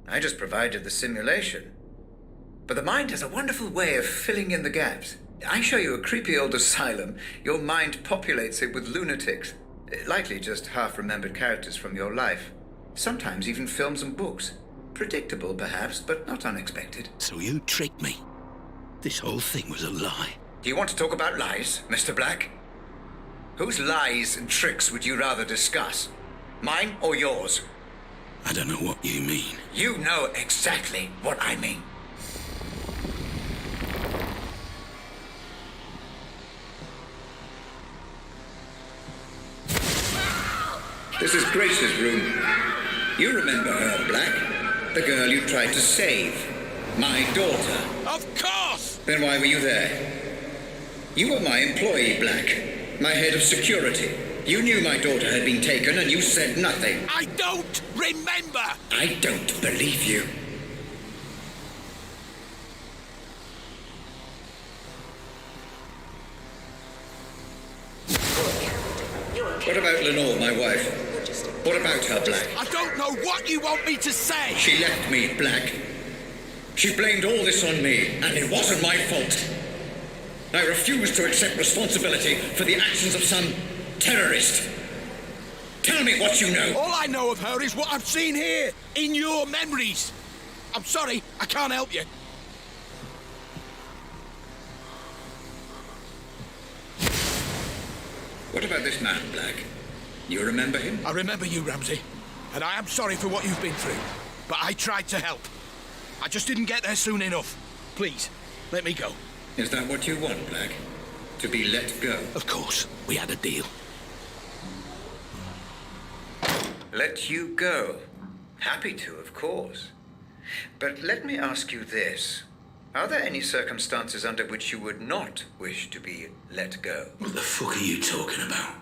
I just provided the simulation. But the mind has a wonderful way of filling in the gaps. I show you a creepy old asylum, your mind populates it with lunatics. Likely just half-remembered characters from your life. Sometimes even films and books. Predictable, perhaps, but not unexpected. So you tricked me. This whole thing was a lie. Do you want to talk about lies, Mr. Black? Whose lies and tricks would you rather discuss? Mine or yours? I don't know what you mean. You know exactly what I mean. This is Grace's room. You remember her, Black? The girl you tried to save. My daughter. Of course! Then why were you there? You were my employee, Black. My head of security. You knew my daughter had been taken and you said nothing. I don't remember! I don't believe you. What about Lenore, my wife? What about her, Black? I don't know what you want me to say! She left me, Black. She blamed all this on me, and it wasn't my fault. I refuse to accept responsibility for the actions of some terrorist. Tell me what you know. All I know of her is what I've seen here, in your memories. I'm sorry, I can't help you. What about this man, Black? You remember him? I remember you, Ramsey. And I am sorry for what you've been through. But I tried to help. I just didn't get there soon enough. Please, let me go. Is that what you want, Black? To be let go? Of course. We had a deal. Let you go? Happy to, of course. But let me ask you this. Are there any circumstances under which you would not wish to be let go? What the fuck are you talking about?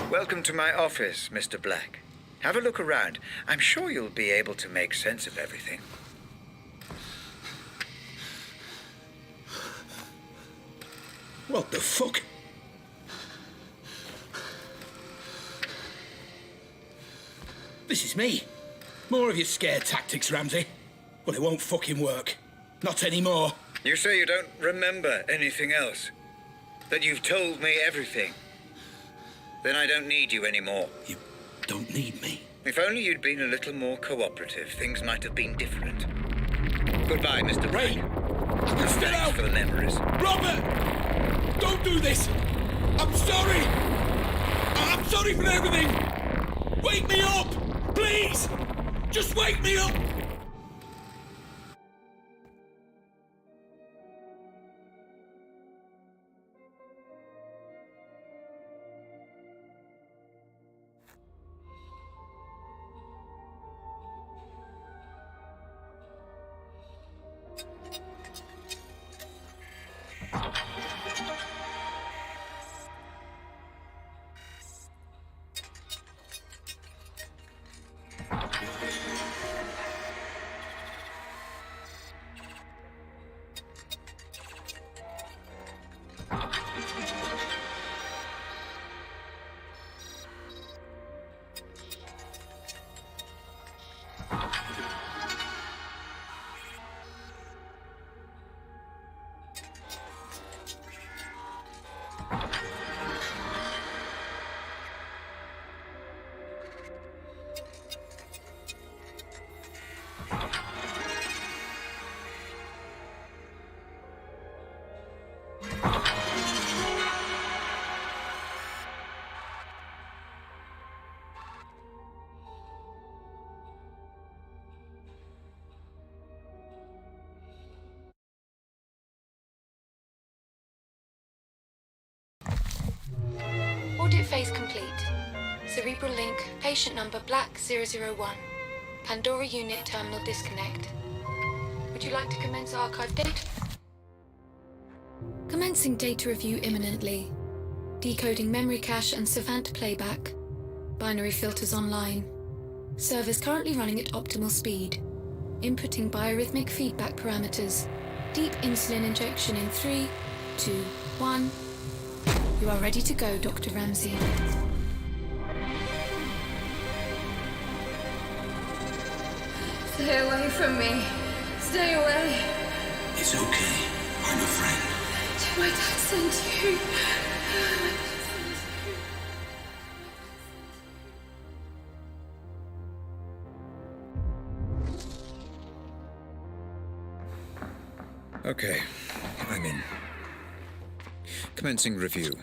Welcome to my office, Mr. Black. Have a look around. I'm sure you'll be able to make sense of everything. What the fuck? This is me. More of your scare tactics, Ramsey. Well, it won't fucking work. Not anymore. You say you don't remember anything else? That you've told me everything? Then I don't need you anymore. You don't need me? If only you'd been a little more cooperative, things might have been different. Goodbye, Mr. Black. I can still help. For the memories. Robert! Don't do this! I'm sorry! I'm sorry for everything! Wake me up! Please! Just wake me up! Audit phase complete. Cerebral link, patient number Black 001. Pandora unit terminal disconnect. Would you like to commence archive data? Commencing data review imminently. Decoding memory cache and Savant playback. Binary filters online. Servers currently running at optimal speed. Inputting biorhythmic feedback parameters. Deep insulin injection in 3, 2, 1. You are ready to go, Dr. Ramsey. Stay away from me. Stay away. It's okay. I'm a friend. Did my dad send you? Okay, I'm in. Commencing review.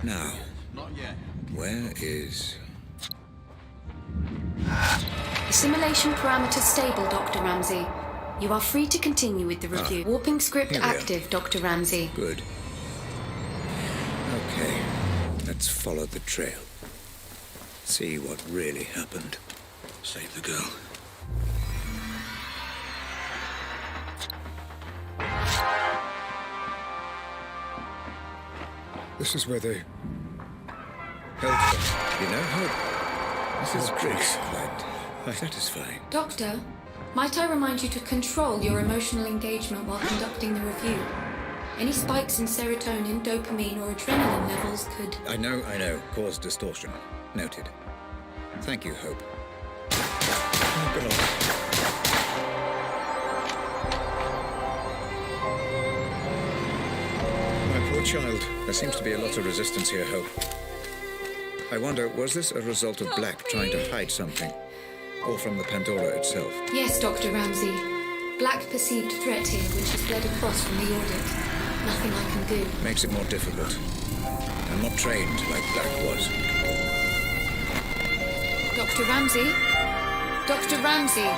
Now, where is... Simulation parameters stable, Dr. Ramsey. You are free to continue with the review. Warping script here we are. active, Dr. Ramsey. Good. Okay, let's follow the trail. See what really happened. Save the girl. This is where they held them. You know, Hope, this is Grace quite satisfying. Doctor, might I remind you to control your emotional engagement while conducting the review? Any spikes in serotonin, dopamine, or adrenaline levels could... I know. Cause distortion. Noted. Thank you, Hope. Oh, God. My poor child. There seems to be a lot of resistance here, Hope. I wonder, was this a result of Black trying to hide something? Or from the Pandora itself? Yes, Dr. Ramsey. Black perceived threat here, which has bled across from the audit. Nothing I can do. Makes it more difficult. I'm not trained like Black was. Dr. Ramsey? Dr. Ramsey!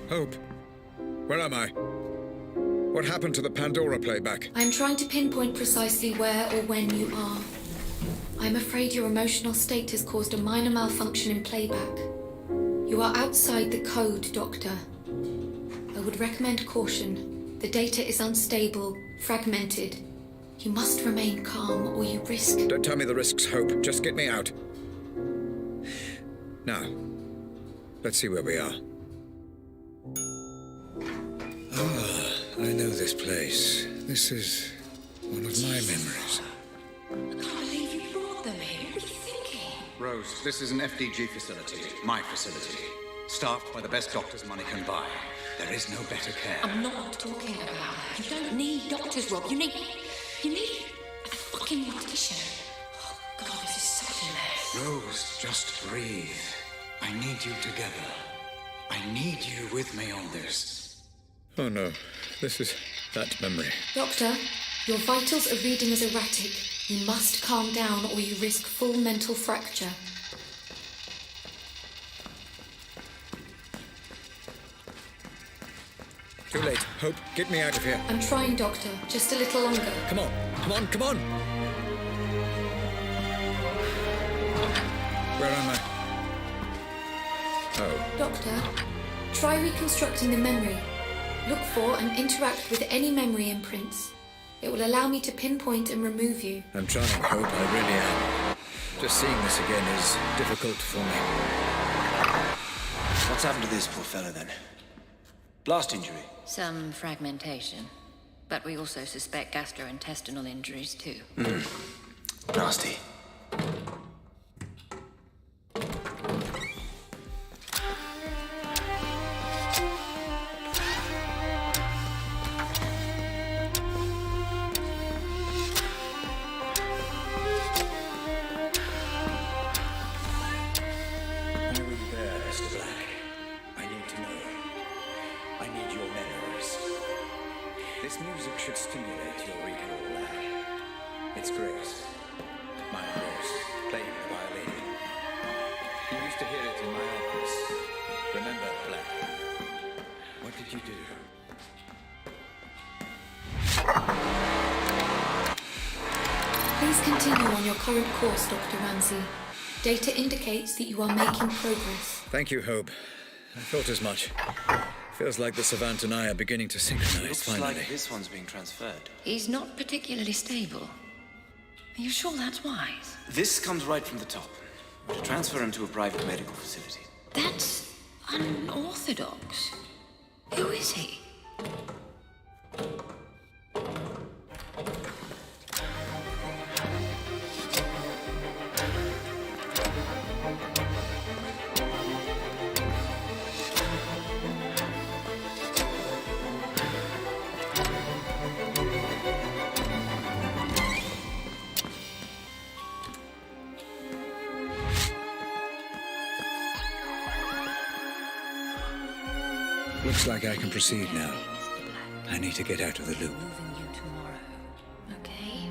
Hope, where am I? What happened to the Pandora playback? I'm trying to pinpoint precisely where or when you are. I'm afraid your emotional state has caused a minor malfunction in playback. You are outside the code, Doctor. I would recommend caution. The data is unstable, fragmented. You must remain calm or you risk... Don't tell me the risks, Hope. Just get me out. Now, let's see where we are. I know this place. This is one of my memories. I can't believe you brought them here. What are you thinking? Rose, this is an FDG facility. My facility. Staffed by the best doctors money can buy. There is no better care. I'm not talking about that. You don't need doctors, Rob. You need a fucking mortician. Oh, God, this is such a mess. Rose, just breathe. I need you together. I need you with me on this. Oh no, this is that memory. Doctor, your vitals are reading as erratic. You must calm down or you risk full mental fracture. Too late. Hope, get me out of here. I'm trying, Doctor. Just a little longer. Come on. Where am I? Oh. Doctor, try reconstructing the memory. Look for and interact with any memory imprints. It will allow me to pinpoint and remove you. I'm trying, Hope. I really am. Just seeing this again is difficult for me. What's happened to this poor fella, then? Blast injury? Some fragmentation. But we also suspect gastrointestinal injuries, too. Nasty. This music should stimulate your recall, lad. It's Grace. My Grace, playing the violin. You used to hear it in my office. Remember, Black? What did you do? Please continue on your current course, Dr. Ramsey. Data indicates that you are making progress. Thank you, Hope. I thought as much. Feels like the Savant and I are beginning to synchronize, Looks finally. like this one's being transferred. He's not particularly stable. Are you sure that's wise? This comes right from the top. To transfer him to a private medical facility. That's unorthodox. Who is he? Looks like I can proceed now. I need to get out of the loop. Okay.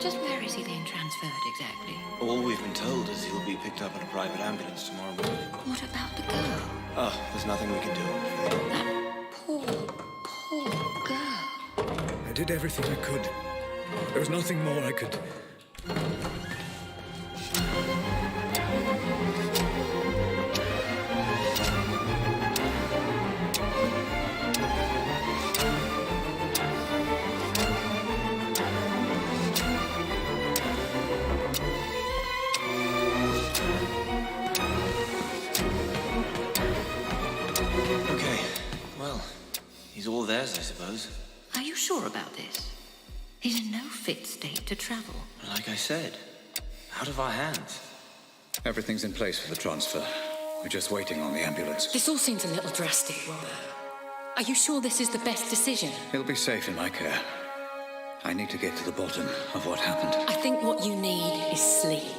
Just where is he being transferred exactly? All we've been told is he'll be picked up in a private ambulance tomorrow morning. What about the girl? Oh, there's nothing we can do, I'm afraid. That poor girl. I did everything I could. There was nothing more I could Okay, well, he's all theirs, I suppose. Are you sure about this? He's in no fit state to travel. Like I said, out of our hands. Everything's in place for the transfer. We're just waiting on the ambulance. This all seems a little drastic, Robert. Are you sure this is the best decision? He'll be safe in my care. I need to get to the bottom of what happened. I think what you need is sleep.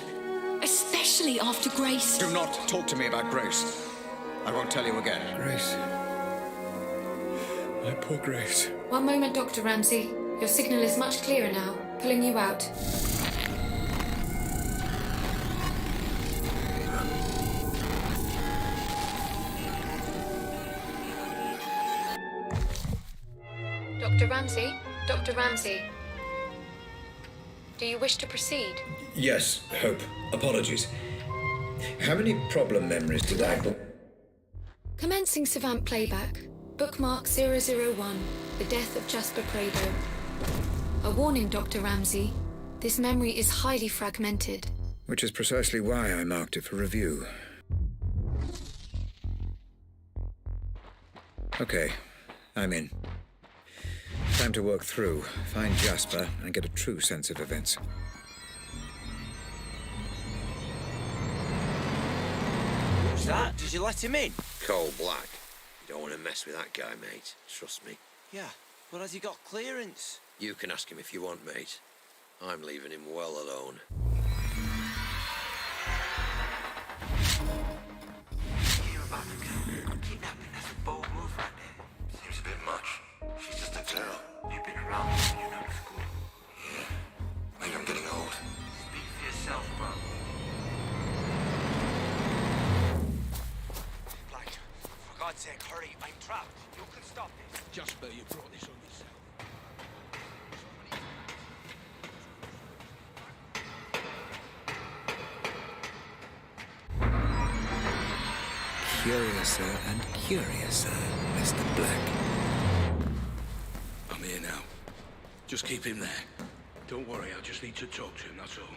Especially after Grace. Do not talk to me about Grace. I won't tell you again. Grace. My poor Grace. One moment, Dr. Ramsey. Your signal is much clearer now. Pulling you out. Dr. Ramsey? Dr. Ramsey? Do you wish to proceed? Yes, Hope. Apologies. How many problem memories did I book? Commencing Savant playback. Bookmark 001. The death of Jasper Prado. A warning, Dr. Ramsey. This memory is highly fragmented. Which is precisely why I marked it for review. Okay, I'm in. Time to work through, find Jasper, and get a true sense of events. Who's that? Did you let him in? Coal black. You don't want to mess with that guy, mate. Trust me. Yeah, but has he got clearance? You can ask him if you want, mate. I'm leaving him well alone. Kidnapping, that's a bold move right there. Seems a bit much. She's just a girl. You've been around when you're not at school. Yeah. Maybe I'm getting old. Speak for yourself, bro. Black, for God's sake, hurry. I'm trapped. You can stop this. Jasper, you brought this on yourself. Curiouser and curiouser, Mr. Black. I'm here now. Just keep him there. Don't worry, I just need to talk to him, that's all.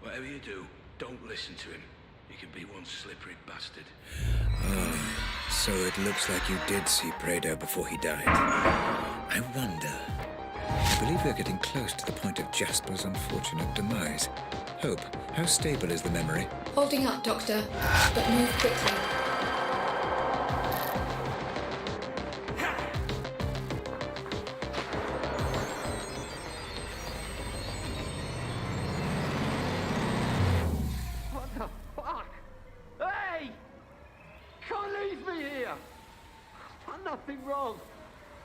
Whatever you do, don't listen to him. He can be one slippery bastard. Oh, so it looks like you did see Prado before he died. I wonder. I believe we're getting close to the point of Jasper's unfortunate demise. Hope, how stable is the memory? Holding up, Doctor, but move quickly. What the fuck? Hey! Can't leave me here! I've done nothing wrong.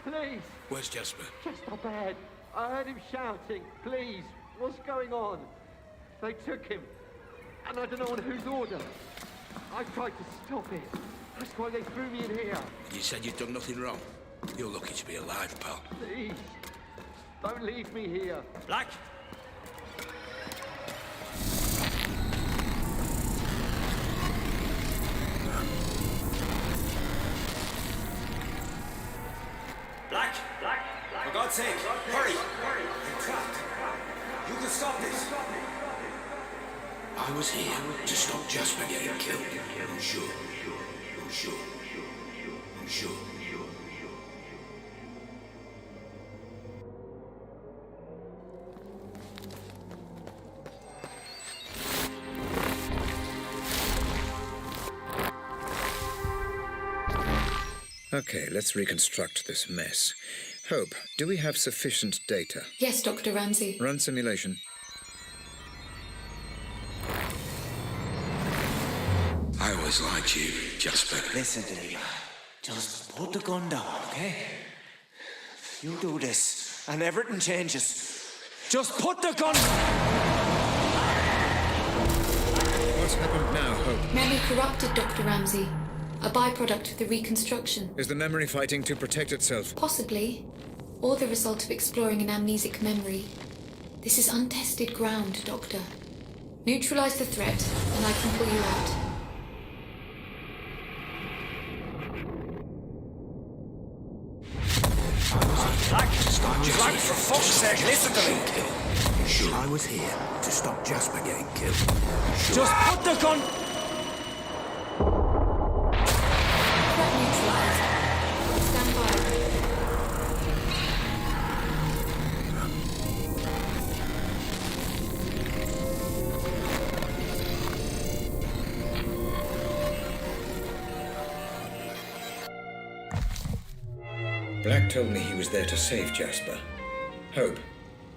Please. Where's Jasper? Just up ahead. I heard him shouting. Please. What's going on? They took him. And I don't know on whose order. I tried to stop it. That's why they threw me in here. You said you'd done nothing wrong. You're lucky to be alive, pal. Please. Don't leave me here. Black! Black! Black! For God's sake, hurry! I'm trapped. You can stop this. I was here to stop Jasper getting killed. I'm sure. I'm sure. I'm sure. Okay, let's reconstruct this mess. Hope, do we have sufficient data? Yes, Dr. Ramsey. Run simulation. I always liked you, Jasper. Listen to me. Just put the gun down, okay? You do this, and everything changes. Just put the gun... What's happened now, Hope? Memory corrupted, Dr. Ramsey. A byproduct of the reconstruction. Is the memory fighting to protect itself? Possibly. Or the result of exploring an amnesic memory. This is untested ground, Doctor. Neutralize the threat, and I can pull you out. Black, for fuck's sake, listen to me! Sure. I was here to stop Jasper getting killed. Sure. Just put the gun... Threat neutralized. Stand by. Black told me he was there to save Jasper. Hope,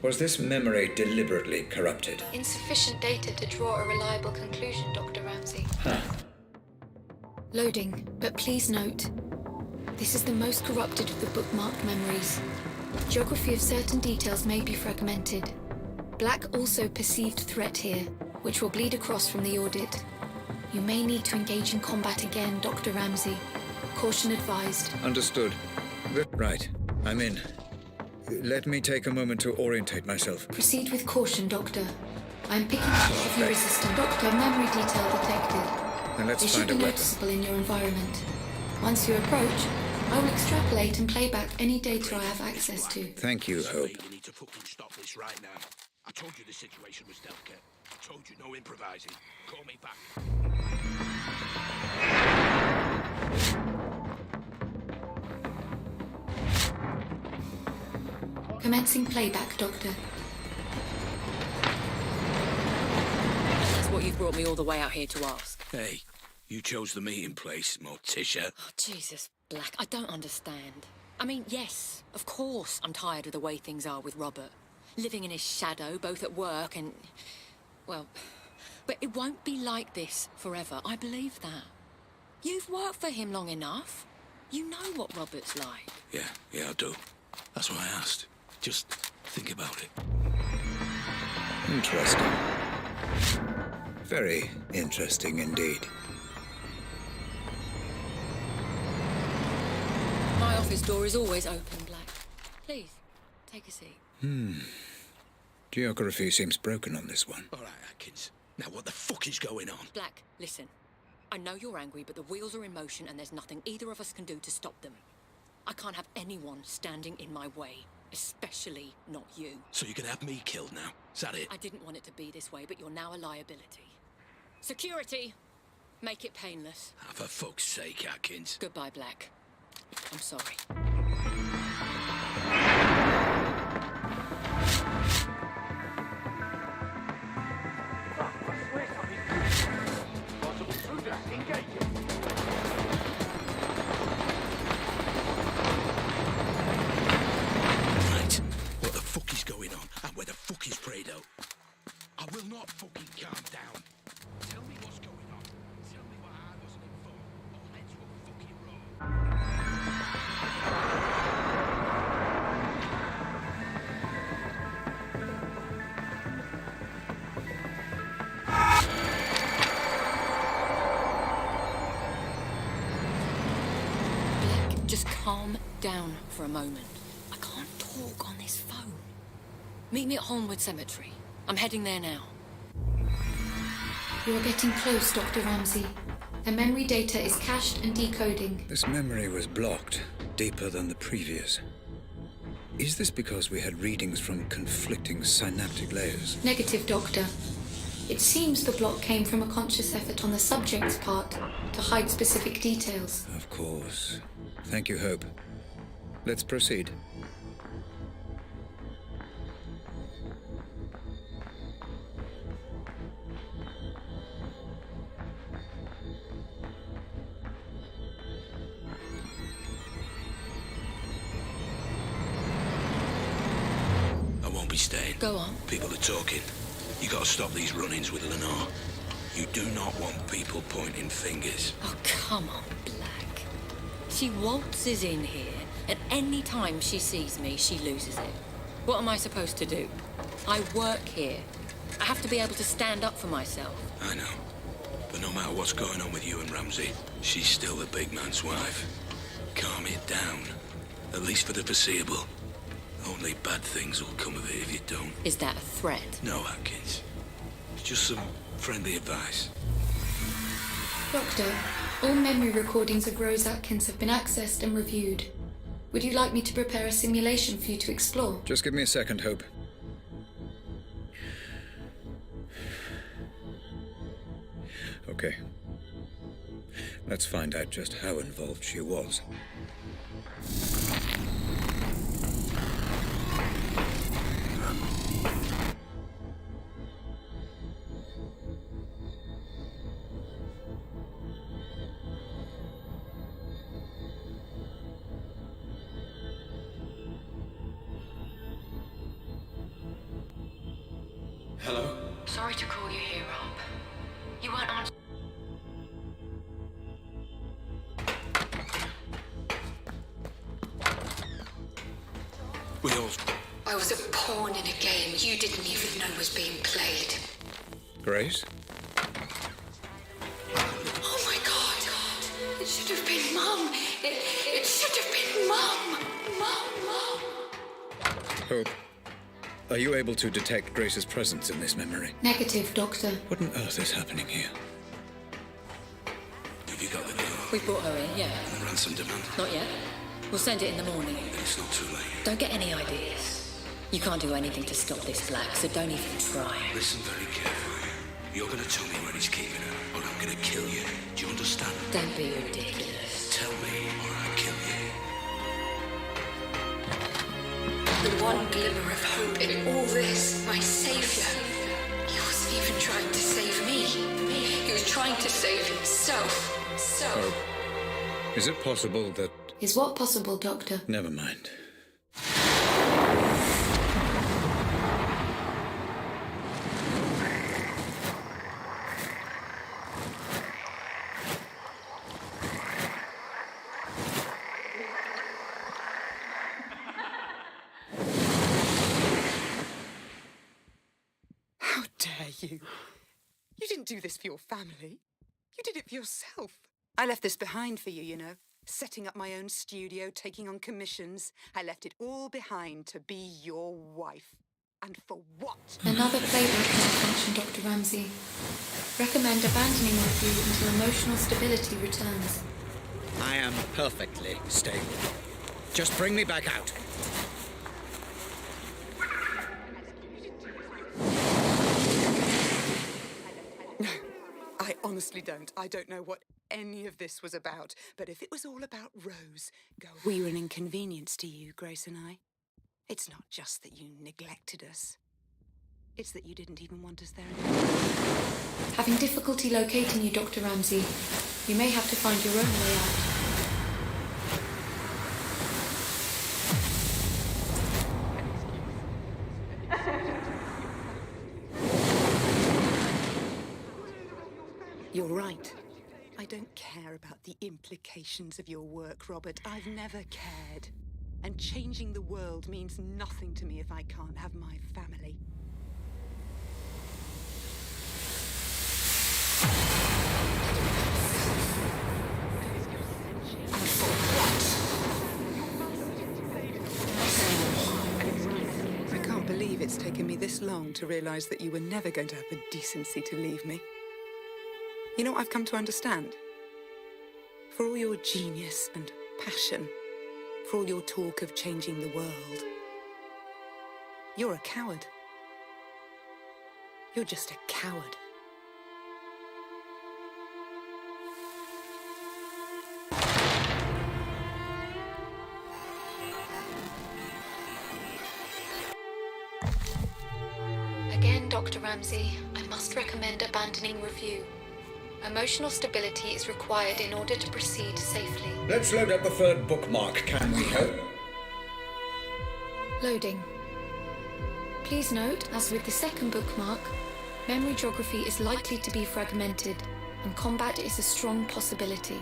was this memory deliberately corrupted? Insufficient data to draw a reliable conclusion, Dr. Ramsey. Huh. Loading, but please note, this is the most corrupted of the bookmarked memories. Geography of certain details may be fragmented. Black also perceived threat here, which will bleed across from the audit. You may need to engage in combat again, Dr. Ramsey. Caution advised. Understood. Right, I'm in. Let me take a moment to orientate myself. Proceed with caution, Doctor. I'm picking up if you're resistant. Doctor, memory detail detected. Then let's they find should a be weapon. noticeable in your environment. Once you approach, I will extrapolate and play back any data I have access to. Thank you, Hope. You need to fucking stop this right now. I told you the situation was delicate. I told you no improvising. Call me back. Commencing playback, Doctor. That's what you've brought me all the way out here to ask. Hey, you chose the meeting place, Morticia. Oh, Jesus, Black, I don't understand. I mean, yes, of course I'm tired of the way things are with Robert. Living in his shadow, both at work and... well... but it won't be like this forever, I believe that. You've worked for him long enough. You know what Robert's like. Yeah, I do. That's why I asked. Just think about it. Interesting. Very interesting indeed. My office door is always open, Black. Please, take a seat. Geography seems broken on this one. All right, Atkins. Now what the fuck is going on? Black, listen. I know you're angry, but the wheels are in motion and there's nothing either of us can do to stop them. I can't have anyone standing in my way, especially not you. So you're gonna have me killed now? Is that it? I didn't want it to be this way, but you're now a liability. Security! Make it painless. Ah, for fuck's sake, Atkins. Goodbye, Black. I'm sorry. Right. What the fuck is going on? And where the fuck is Prado? I will not fucking calm down. Tell me what's going on. Tell me why I wasn't informed. Or heads were fucking wrong. Black, just calm down for a moment. I can't talk on this phone. Meet me at Holmwood Cemetery. I'm heading there now. You are getting close, Dr. Ramsey. The memory data is cached and decoding. This memory was blocked, deeper than the previous. Is this because we had readings from conflicting synaptic layers? Negative, Doctor. It seems the block came from a conscious effort on the subject's part to hide specific details. Of course. Thank you, Hope. Let's proceed. I won't be staying. Go on. People are talking. You gotta stop these run-ins with Lenore. You do not want people pointing fingers. Oh, come on, Black. She waltzes in here, and any time she sees me, she loses it. What am I supposed to do? I work here. I have to be able to stand up for myself. I know. But no matter what's going on with you and Ramsey, she's still the big man's wife. Calm it down. At least for the foreseeable. Only bad things will come of it if you don't. Is that a threat? No, Atkins. It's just some friendly advice. Doctor, all memory recordings of Rose Atkins have been accessed and reviewed. Would you like me to prepare a simulation for you to explore? Just give me a second, Hope. Okay. Let's find out just how involved she was. Hello? Sorry to call you here, Rob. You weren't answering. We all... I was a pawn in a game you didn't even know was being played. Grace? Oh my God! It should have been Mum! It should have been Mum! Mum! Hope, are you able to detect Grace's presence in this memory? Negative, Doctor. What on earth is happening here? Have you got the girl? We brought her in, yeah. And the ransom demand? Not yet. We'll send it in the morning. It's not too late. Don't get any ideas. You can't do anything to stop this Black, so don't even try. Listen very carefully. You're going to tell me where he's keeping her, or I'm going to kill you. Do you understand? Don't be ridiculous. Tell me, or I kill you. The one glimmer of hope in all this, my savior. He wasn't even trying to save me. He was trying to save himself. Hope, is it possible that... Is what possible, Doctor? Never mind. How dare you? You didn't do this for your family. You did it for yourself. I left this behind for you, you know. Setting up my own studio, taking on commissions. I left it all behind to be your wife. And for what? Another playback malfunction, Dr. Ramsey. Recommend abandoning review until emotional stability returns. I am perfectly stable. Just bring me back out. No, I honestly don't. I don't know what any of this was about. But if it was all about Rose, we were an inconvenience to you, Grace and I. It's not just that you neglected us. It's that you didn't even want us there anymore. Having difficulty locating you, Dr. Ramsey. You may have to find your own way out. You're right. I don't care about the implications of your work, Robert. I've never cared. And changing the world means nothing to me if I can't have my family. And for what? I can't believe it's taken me this long to realize that you were never going to have the decency to leave me. You know what I've come to understand? For all your genius and passion, for all your talk of changing the world, you're a coward. You're just a coward. Again, Dr. Ramsey, I must recommend abandoning review. Emotional stability is required in order to proceed safely. Let's load up the third bookmark, can we, Hope? Loading. Please note, as with the second bookmark, memory geography is likely to be fragmented, and combat is a strong possibility.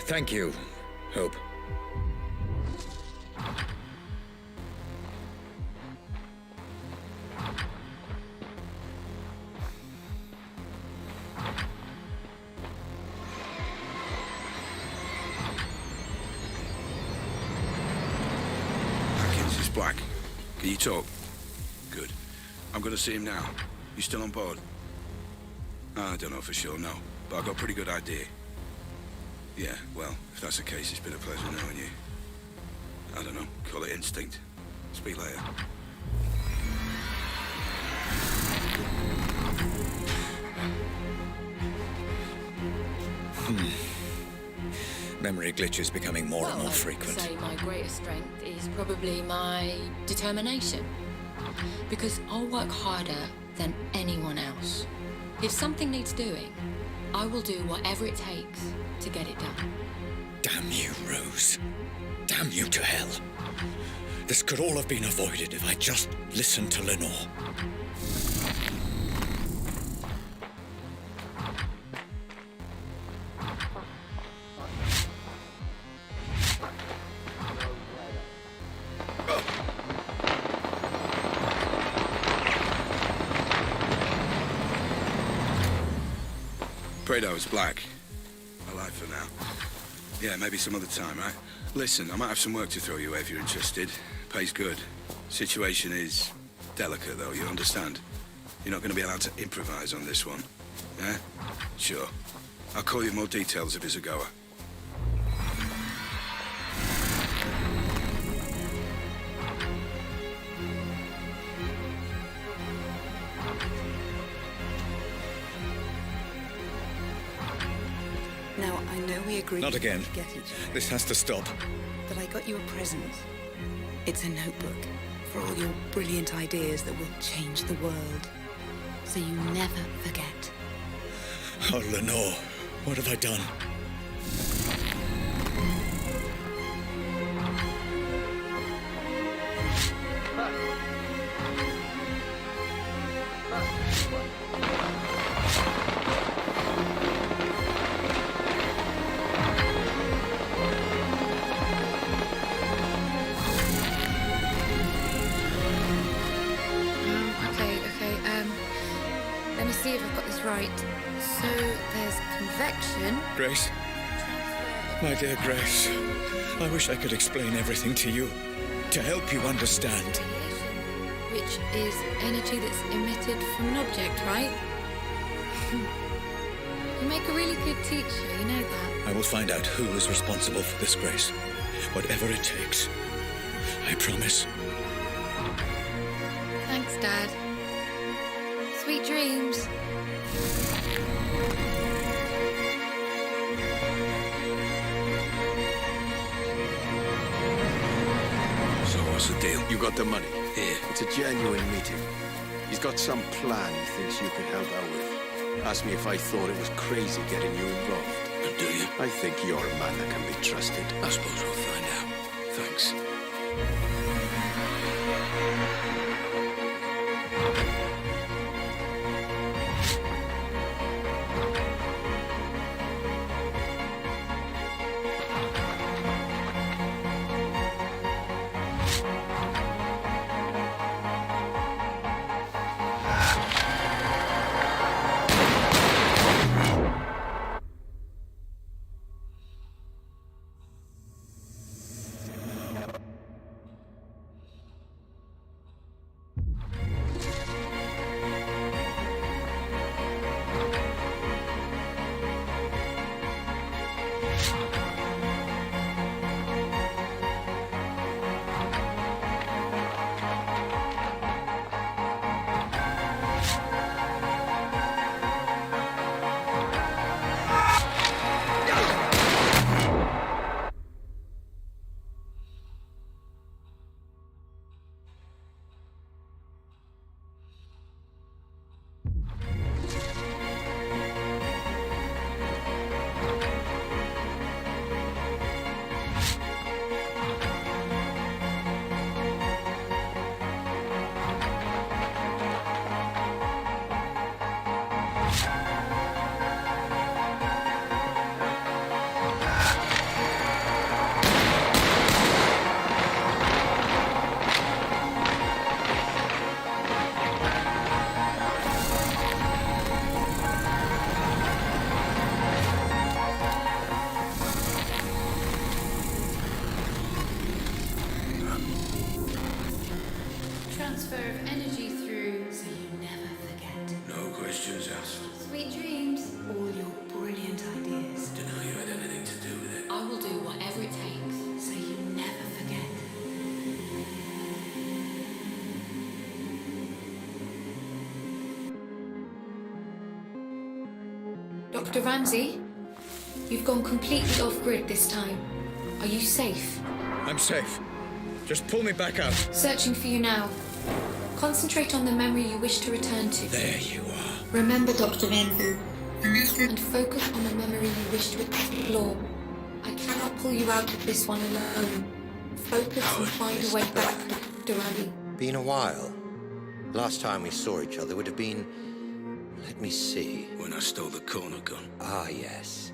Thank you, Hope. Atkins is Black. Can you talk? Good. I'm gonna see him now. You still on board? I don't know for sure, no. But I've got a pretty good idea. Yeah, well, if that's the case, it's been a pleasure knowing you. I don't know, call it instinct. Speak later. Memory glitches becoming more and more frequent. I'd say my greatest strength is probably my determination. Because I'll work harder than anyone else. If something needs doing, I will do whatever it takes to get it done. Damn you, Rose. Damn you to hell. This could all have been avoided if I just listened to Lenore. Afraid I was black. Alive for now. Yeah, maybe some other time, right? Listen, I might have some work to throw your way if you're interested. Pays good. Situation is delicate, though, you understand? You're not going to be allowed to improvise on this one. Yeah? Sure. I'll call you more details if it's a goer. Now, I know we agreed Not again. to get each other, This has to stop. but I got you a present. It's a notebook for all your brilliant ideas that will change the world. So you never forget. Oh, Lenore, what have I done? Let me see if I've got this right. So there's convection. Grace? My dear Grace, I wish I could explain everything to you, to help you understand. Which is energy that's emitted from an object, right? You make a really good teacher, you know that. I will find out who is responsible for this, Grace. Whatever it takes. I promise. Thanks, Dad. Sweet dreams. So what's the deal? You got the money. Here. It's a genuine meeting. He's got some plan he thinks you could help out with. Asked me if I thought it was crazy getting you involved. And do you? I think you're a man that can be trusted. I suppose we'll find out. Thanks. Dr. Ramsey, you've gone completely off-grid this time. Are you safe? I'm safe. Just pull me back out. Searching for you now. Concentrate on the memory you wish to return to. There you are. Remember, Dr. Ramsey, and focus on the memory you wish to explore. I cannot pull you out of this one alone. Focus and find a way back, Dr. Ramsey. Been a while. Last time we saw each other would have been... Let me see. When I stole the corner gun. Ah, yes.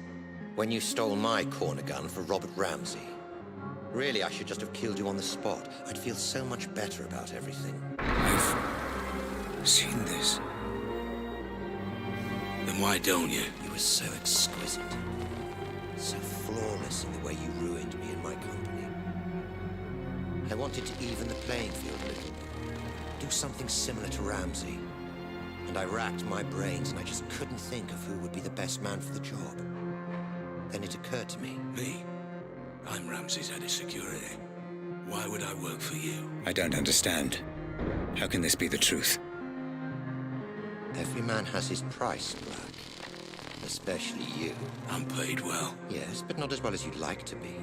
When you stole my corner gun for Robert Ramsey. Really, I should just have killed you on the spot. I'd feel so much better about everything. I've seen this. Then why don't you? You were so exquisite. So flawless in the way you ruined me and my company. I wanted to even the playing field a little. Do something similar to Ramsey. And I racked my brains and I just couldn't think of who would be the best man for the job. Then it occurred to me. Me? I'm Ramsey's head of security. Why would I work for you? I don't understand. How can this be the truth? Every man has his price, Black. Especially you. I'm paid well. Yes, but not as well as you'd like to be.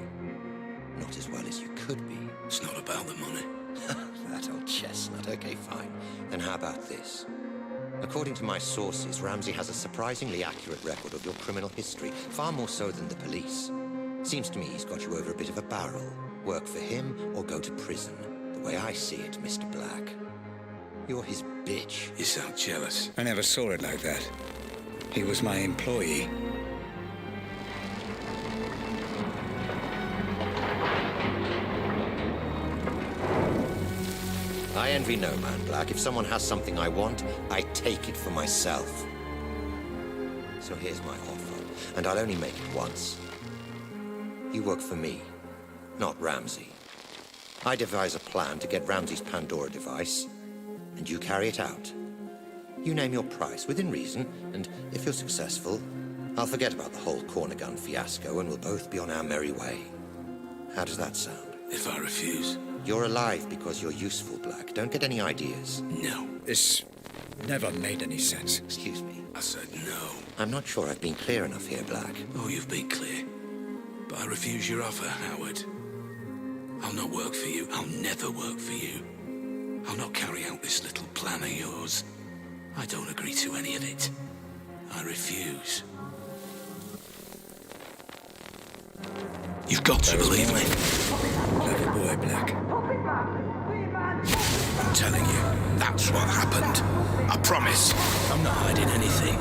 Not as well as you could be. It's not about the money. That old chestnut. Okay, fine. Then how about this? According to my sources, Ramsey has a surprisingly accurate record of your criminal history, far more so than the police. Seems to me he's got you over a bit of a barrel. Work for him or go to prison. The way I see it, Mr. Black. You're his bitch. You sound jealous. I never saw it like that. He was my employee. I envy no man, Black. If someone has something I want, I take it for myself. So here's my offer, and I'll only make it once. You work for me, not Ramsey. I devise a plan to get Ramsey's Pandora device, and you carry it out. You name your price, within reason, and if you're successful, I'll forget about the whole corner gun fiasco and we'll both be on our merry way. How does that sound? If I refuse? You're alive because you're useful, Black. Don't get any ideas. No. This never made any sense. Excuse me. I said no. I'm not sure I've been clear enough here, Black. Oh, you've been clear. But I refuse your offer, Howard. I'll not work for you. I'll never work for you. I'll not carry out this little plan of yours. I don't agree to any of it. I refuse. You've got to believe me. Clever boy, Black. I'm telling you, that's what happened. I promise. I'm not hiding anything.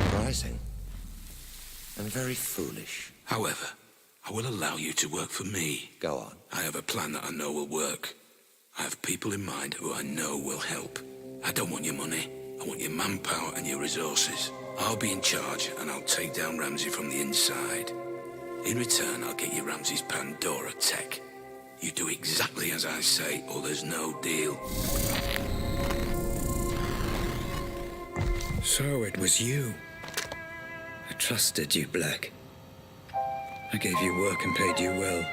Surprising. And very foolish. However, I will allow you to work for me. Go on. I have a plan that I know will work. I have people in mind who I know will help. I don't want your money. I want your manpower and your resources. I'll be in charge and I'll take down Ramsey from the inside. In return, I'll get you Ramsey's Pandora tech. You do exactly as I say or there's no deal. So it was you. I trusted you, Black. I gave you work and paid you well.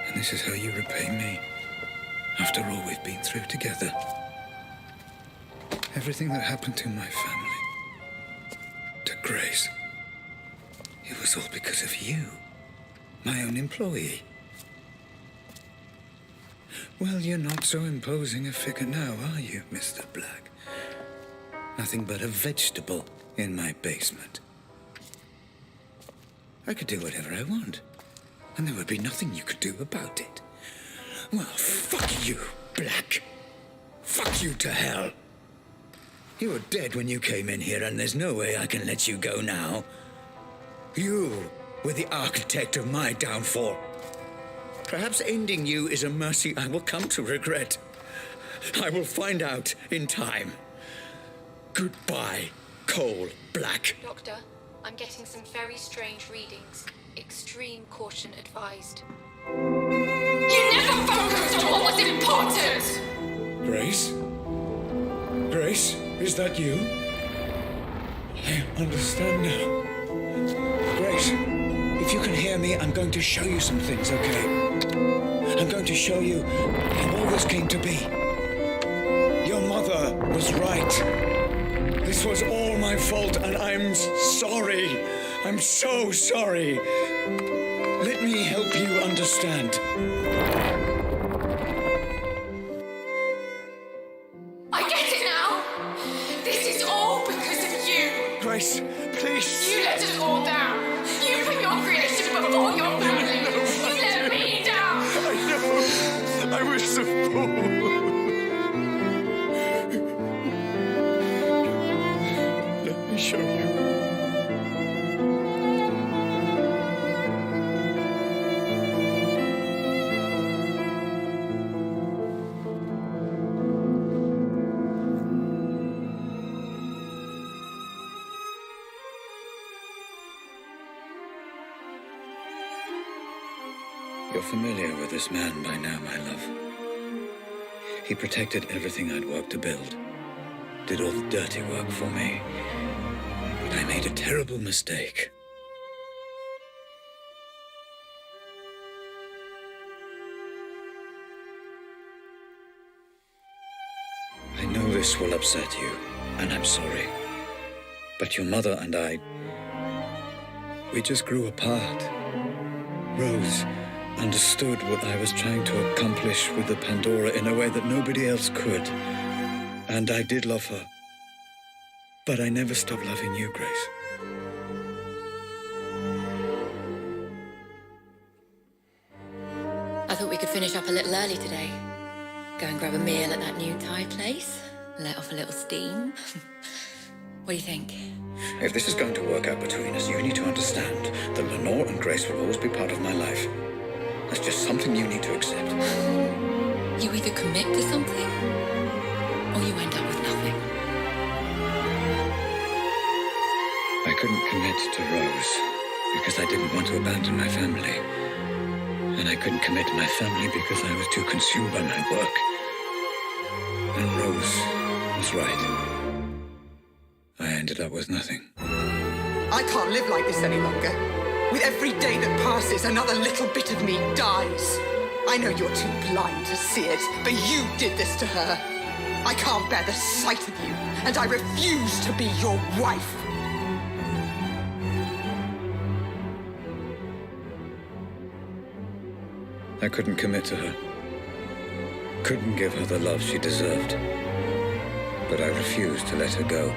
And this is how you repay me. After all we've been through together. Everything that happened to my family. To Grace. It was all because of you. My own employee. Well, you're not so imposing a figure now, are you, Mr. Black? Nothing but a vegetable in my basement. I could do whatever I want, and there would be nothing you could do about it. Well, fuck you, Black. Fuck you to hell. You were dead when you came in here, and there's no way I can let you go now. You were the architect of my downfall. Perhaps ending you is a mercy I will come to regret. I will find out in time. Goodbye, Cole Black. Doctor, I'm getting some very strange readings. Extreme caution advised. You never focused on what was important! Grace? Grace, is that you? I understand now. Grace, if you can hear me, I'm going to show you some things, okay? I'm going to show you how all this came to be. Your mother was right. This was all my fault, and I'm sorry. I'm so sorry. Let me help you understand. I get it now. This is all because of you. Grace, please. You let us all down. You put your creation before your family. You let me down. I know. I was a fool. Let me show you. You're familiar with this man by now, my love. He protected everything I'd worked to build. Did all the dirty work for me. But I made a terrible mistake. I know this will upset you, and I'm sorry. But your mother and I, we just grew apart. Rose understood what I was trying to accomplish with the Pandora in a way that nobody else could. And I did love her. But I never stopped loving you, Grace. I thought we could finish up a little early today. Go and grab a meal at that new Thai place. Let off a little steam. What do you think? If this is going to work out between us, you need to understand that Lenore and Grace will always be part of my life. That's just something you need to accept. You either commit to something, or you end up with nothing. I couldn't commit to Rose because I didn't want to abandon my family. And I couldn't commit to my family because I was too consumed by my work. And Rose was right. I ended up with nothing. I can't live like this any longer. With every day that passes, another little bit of me dies. I know you're too blind to see it, but you did this to her. I can't bear the sight of you, and I refuse to be your wife. I couldn't commit to her. Couldn't give her the love she deserved. But I refused to let her go.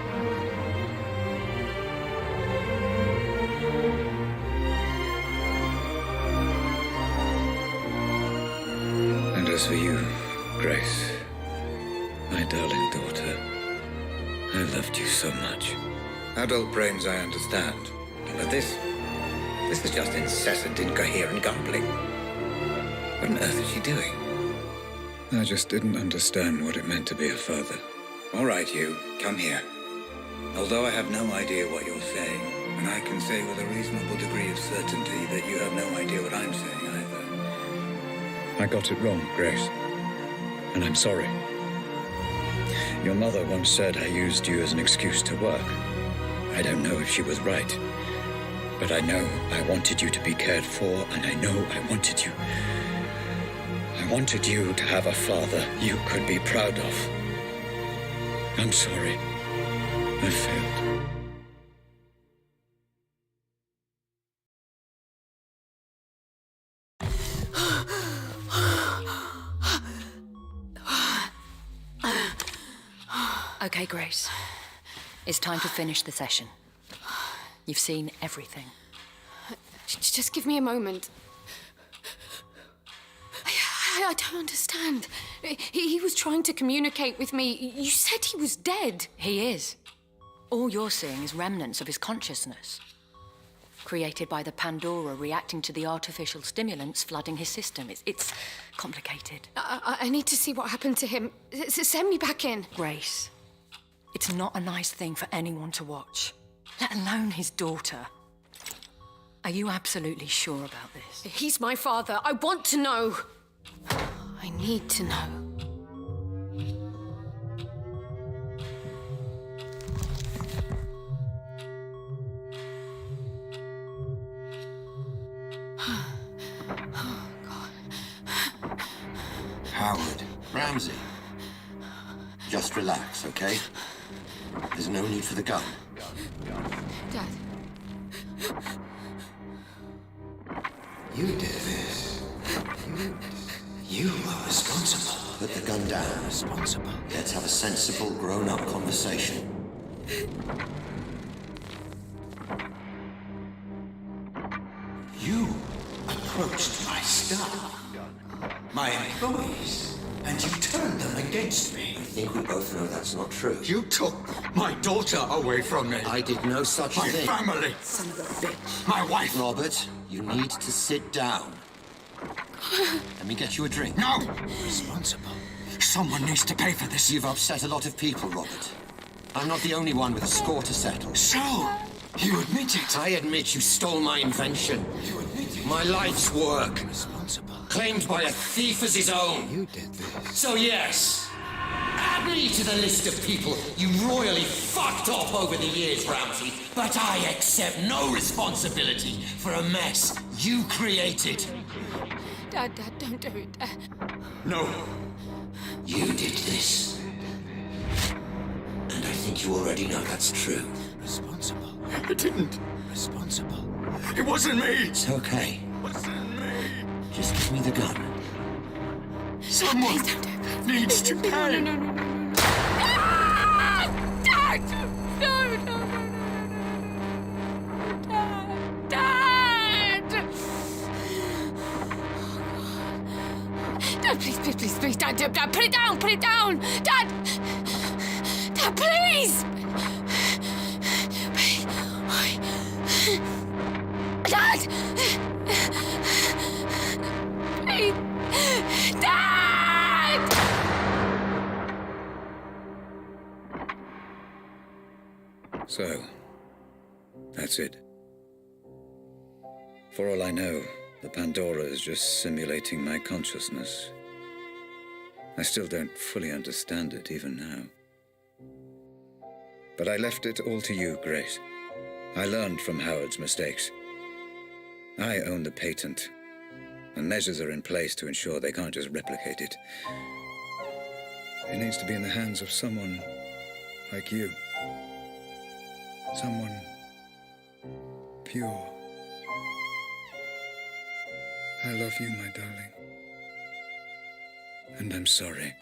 And as for you, Grace, my darling daughter, I loved you so much. Adult brains, I understand. But this is just incessant, incoherent gambling. What on earth is she doing? I just didn't understand what it meant to be a father. All right, you, come here. Although I have no idea what you're saying, and I can say with a reasonable degree of certainty that you have no idea what I'm saying either. I got it wrong, Grace. And I'm sorry. Your mother once said I used you as an excuse to work. I don't know if she was right. But I know I wanted you to be cared for, and I know I wanted you. I wanted you to have a father you could be proud of. I'm sorry. I failed. Okay, Grace. It's time to finish the session. You've seen everything. Just give me a moment. I don't understand. He was trying to communicate with me. You said he was dead. He is. All you're seeing is remnants of his consciousness, created by the Pandora reacting to the artificial stimulants flooding his system. It's complicated. I need to see what happened to him. Send me back in. Grace, it's not a nice thing for anyone to watch, let alone his daughter. Are you absolutely sure about this? He's my father. I want to know. I need to know. Oh, God. Howard. Ramsey. Just relax, okay? There's no need for the gun. Dad. You did this. You are responsible. Put the gun down. Responsible. Let's have a sensible, grown-up conversation. You approached my staff, my employees, and you turned them against me. I think we both know that's not true. You took my daughter away from me. I did no such thing. My family. Son of a bitch. My wife. Robert, you need to sit down. Let me get you a drink. No! Responsible. Someone needs to pay for this. You've upset a lot of people, Robert. I'm not the only one with a score to settle. So, you admit it? I admit you stole my invention. You admit it? My life's work. Responsible. Claimed by a thief as his own. You did this. So yes, add me to the list of people you royally fucked off over the years, Ramsey. But I accept no responsibility for a mess you created. Dad, don't do it, Dad. No. You did this. And I think you already know that's true. Responsible. I didn't. Responsible. It wasn't me. It's okay. It wasn't me. Just give me the gun. Someone needs to pay. No. Ah! Dad! No. Dad! Dad, please, Dad, put it down! Dad, please! Dad! Please! Dad! So, that's it. For all I know, the Pandora is just simulating my consciousness. I still don't fully understand it, even now. But I left it all to you, Grace. I learned from Howard's mistakes. I own the patent, and measures are in place to ensure they can't just replicate it. It needs to be in the hands of someone like you. Someone pure. I love you, my darling. And I'm sorry.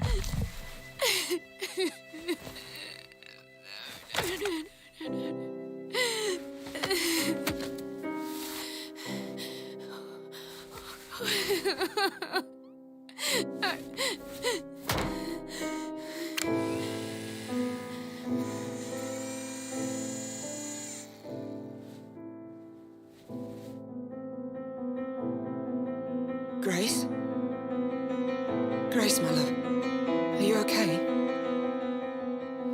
Grace? Grace, my love. Are you okay?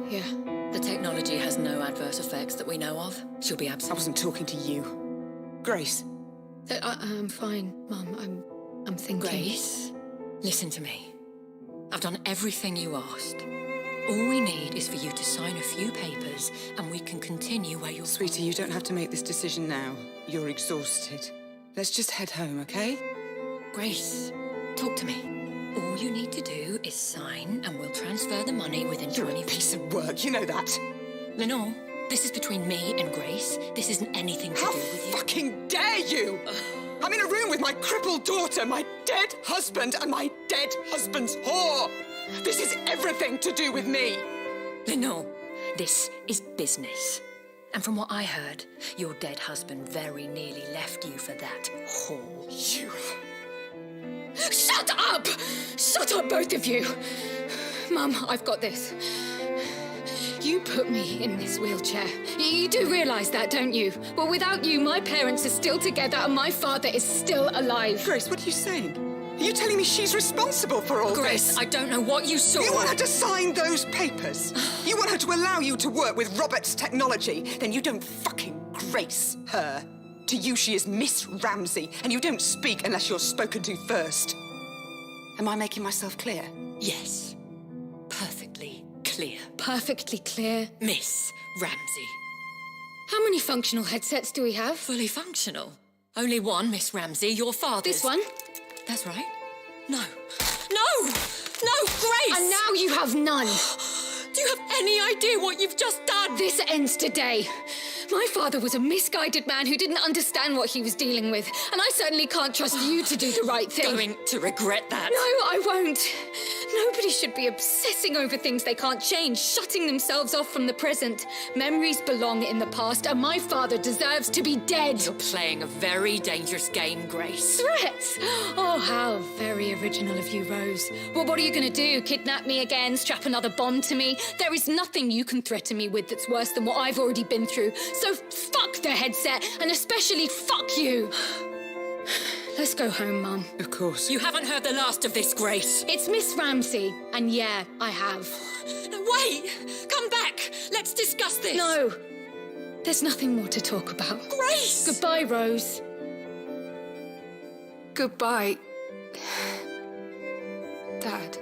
Yeah. The technology has no adverse effects that we know of. She'll be I absent. wasn't talking to you. Grace. I'm fine, Mum. I'm thinking. Grace, listen to me. I've done everything you asked. All we need is for you to sign a few papers and we can continue where you're... Sweetie, you don't have to make this decision now. You're exhausted. Let's just head home, okay? Grace, talk to me. All you need to do is sign and we'll transfer the money within You're 20... a piece of work, you know that. Lenore, this is between me and Grace. This isn't anything to How do with you. fucking dare you! I'm in a room with my crippled daughter, my dead husband, and my dead husband's whore! This is everything to do with me! Lenore, this is business. And from what I heard, your dead husband very nearly left you for that whore. You... Shut up! Shut up, both of you! Mum, I've got this. You put me in this wheelchair. You do realise that, don't you? Well, without you, my parents are still together and my father is still alive. Grace, what are you saying? Are you telling me she's responsible for all Grace, this? I don't know what you saw. You want her to sign those papers? You want her to allow you to work with Robert's technology? Then you don't fucking grace her. To you, she is Miss Ramsey, and you don't speak unless you're spoken to first. Am I making myself clear? Yes. Perfectly clear. Perfectly clear. Miss Ramsey. How many functional headsets do we have? Fully functional. Only one, Miss Ramsey, your father's. This one? That's right. No. No! No, Grace! And now you have none. Do you have any idea what you've just done? This ends today. My father was a misguided man who didn't understand what he was dealing with, and I certainly can't trust you to do the right thing. Going to regret that. No, I won't. Nobody should be obsessing over things they can't change, shutting themselves off from the present. Memories belong in the past, and my father deserves to be dead. You're playing a very dangerous game, Grace. Threats? Oh, how very original of you, Rose. Well, what are you going to do? Kidnap me again? Strap another bomb to me? There is nothing you can threaten me with that's worse than what I've already been through. So fuck the headset, and especially fuck you. Let's go home, Mum. Of course. You haven't heard the last of this, Grace. It's Miss Ramsey, and yeah, I have. No, wait! Come back! Let's discuss this! No. There's nothing more to talk about. Grace! Goodbye, Rose. Goodbye, Dad.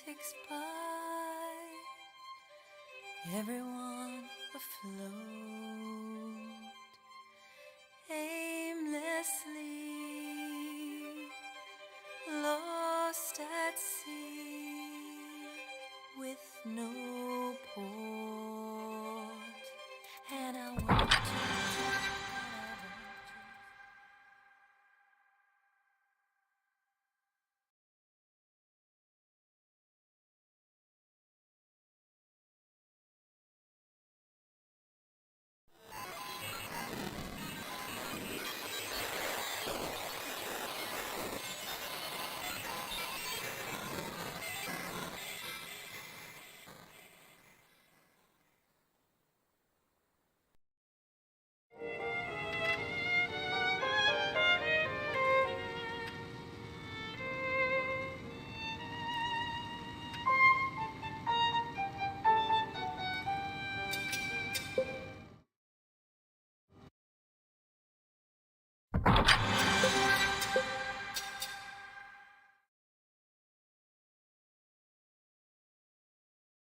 ticks by, everyone afloat, aimlessly lost at sea, with no port, and I want to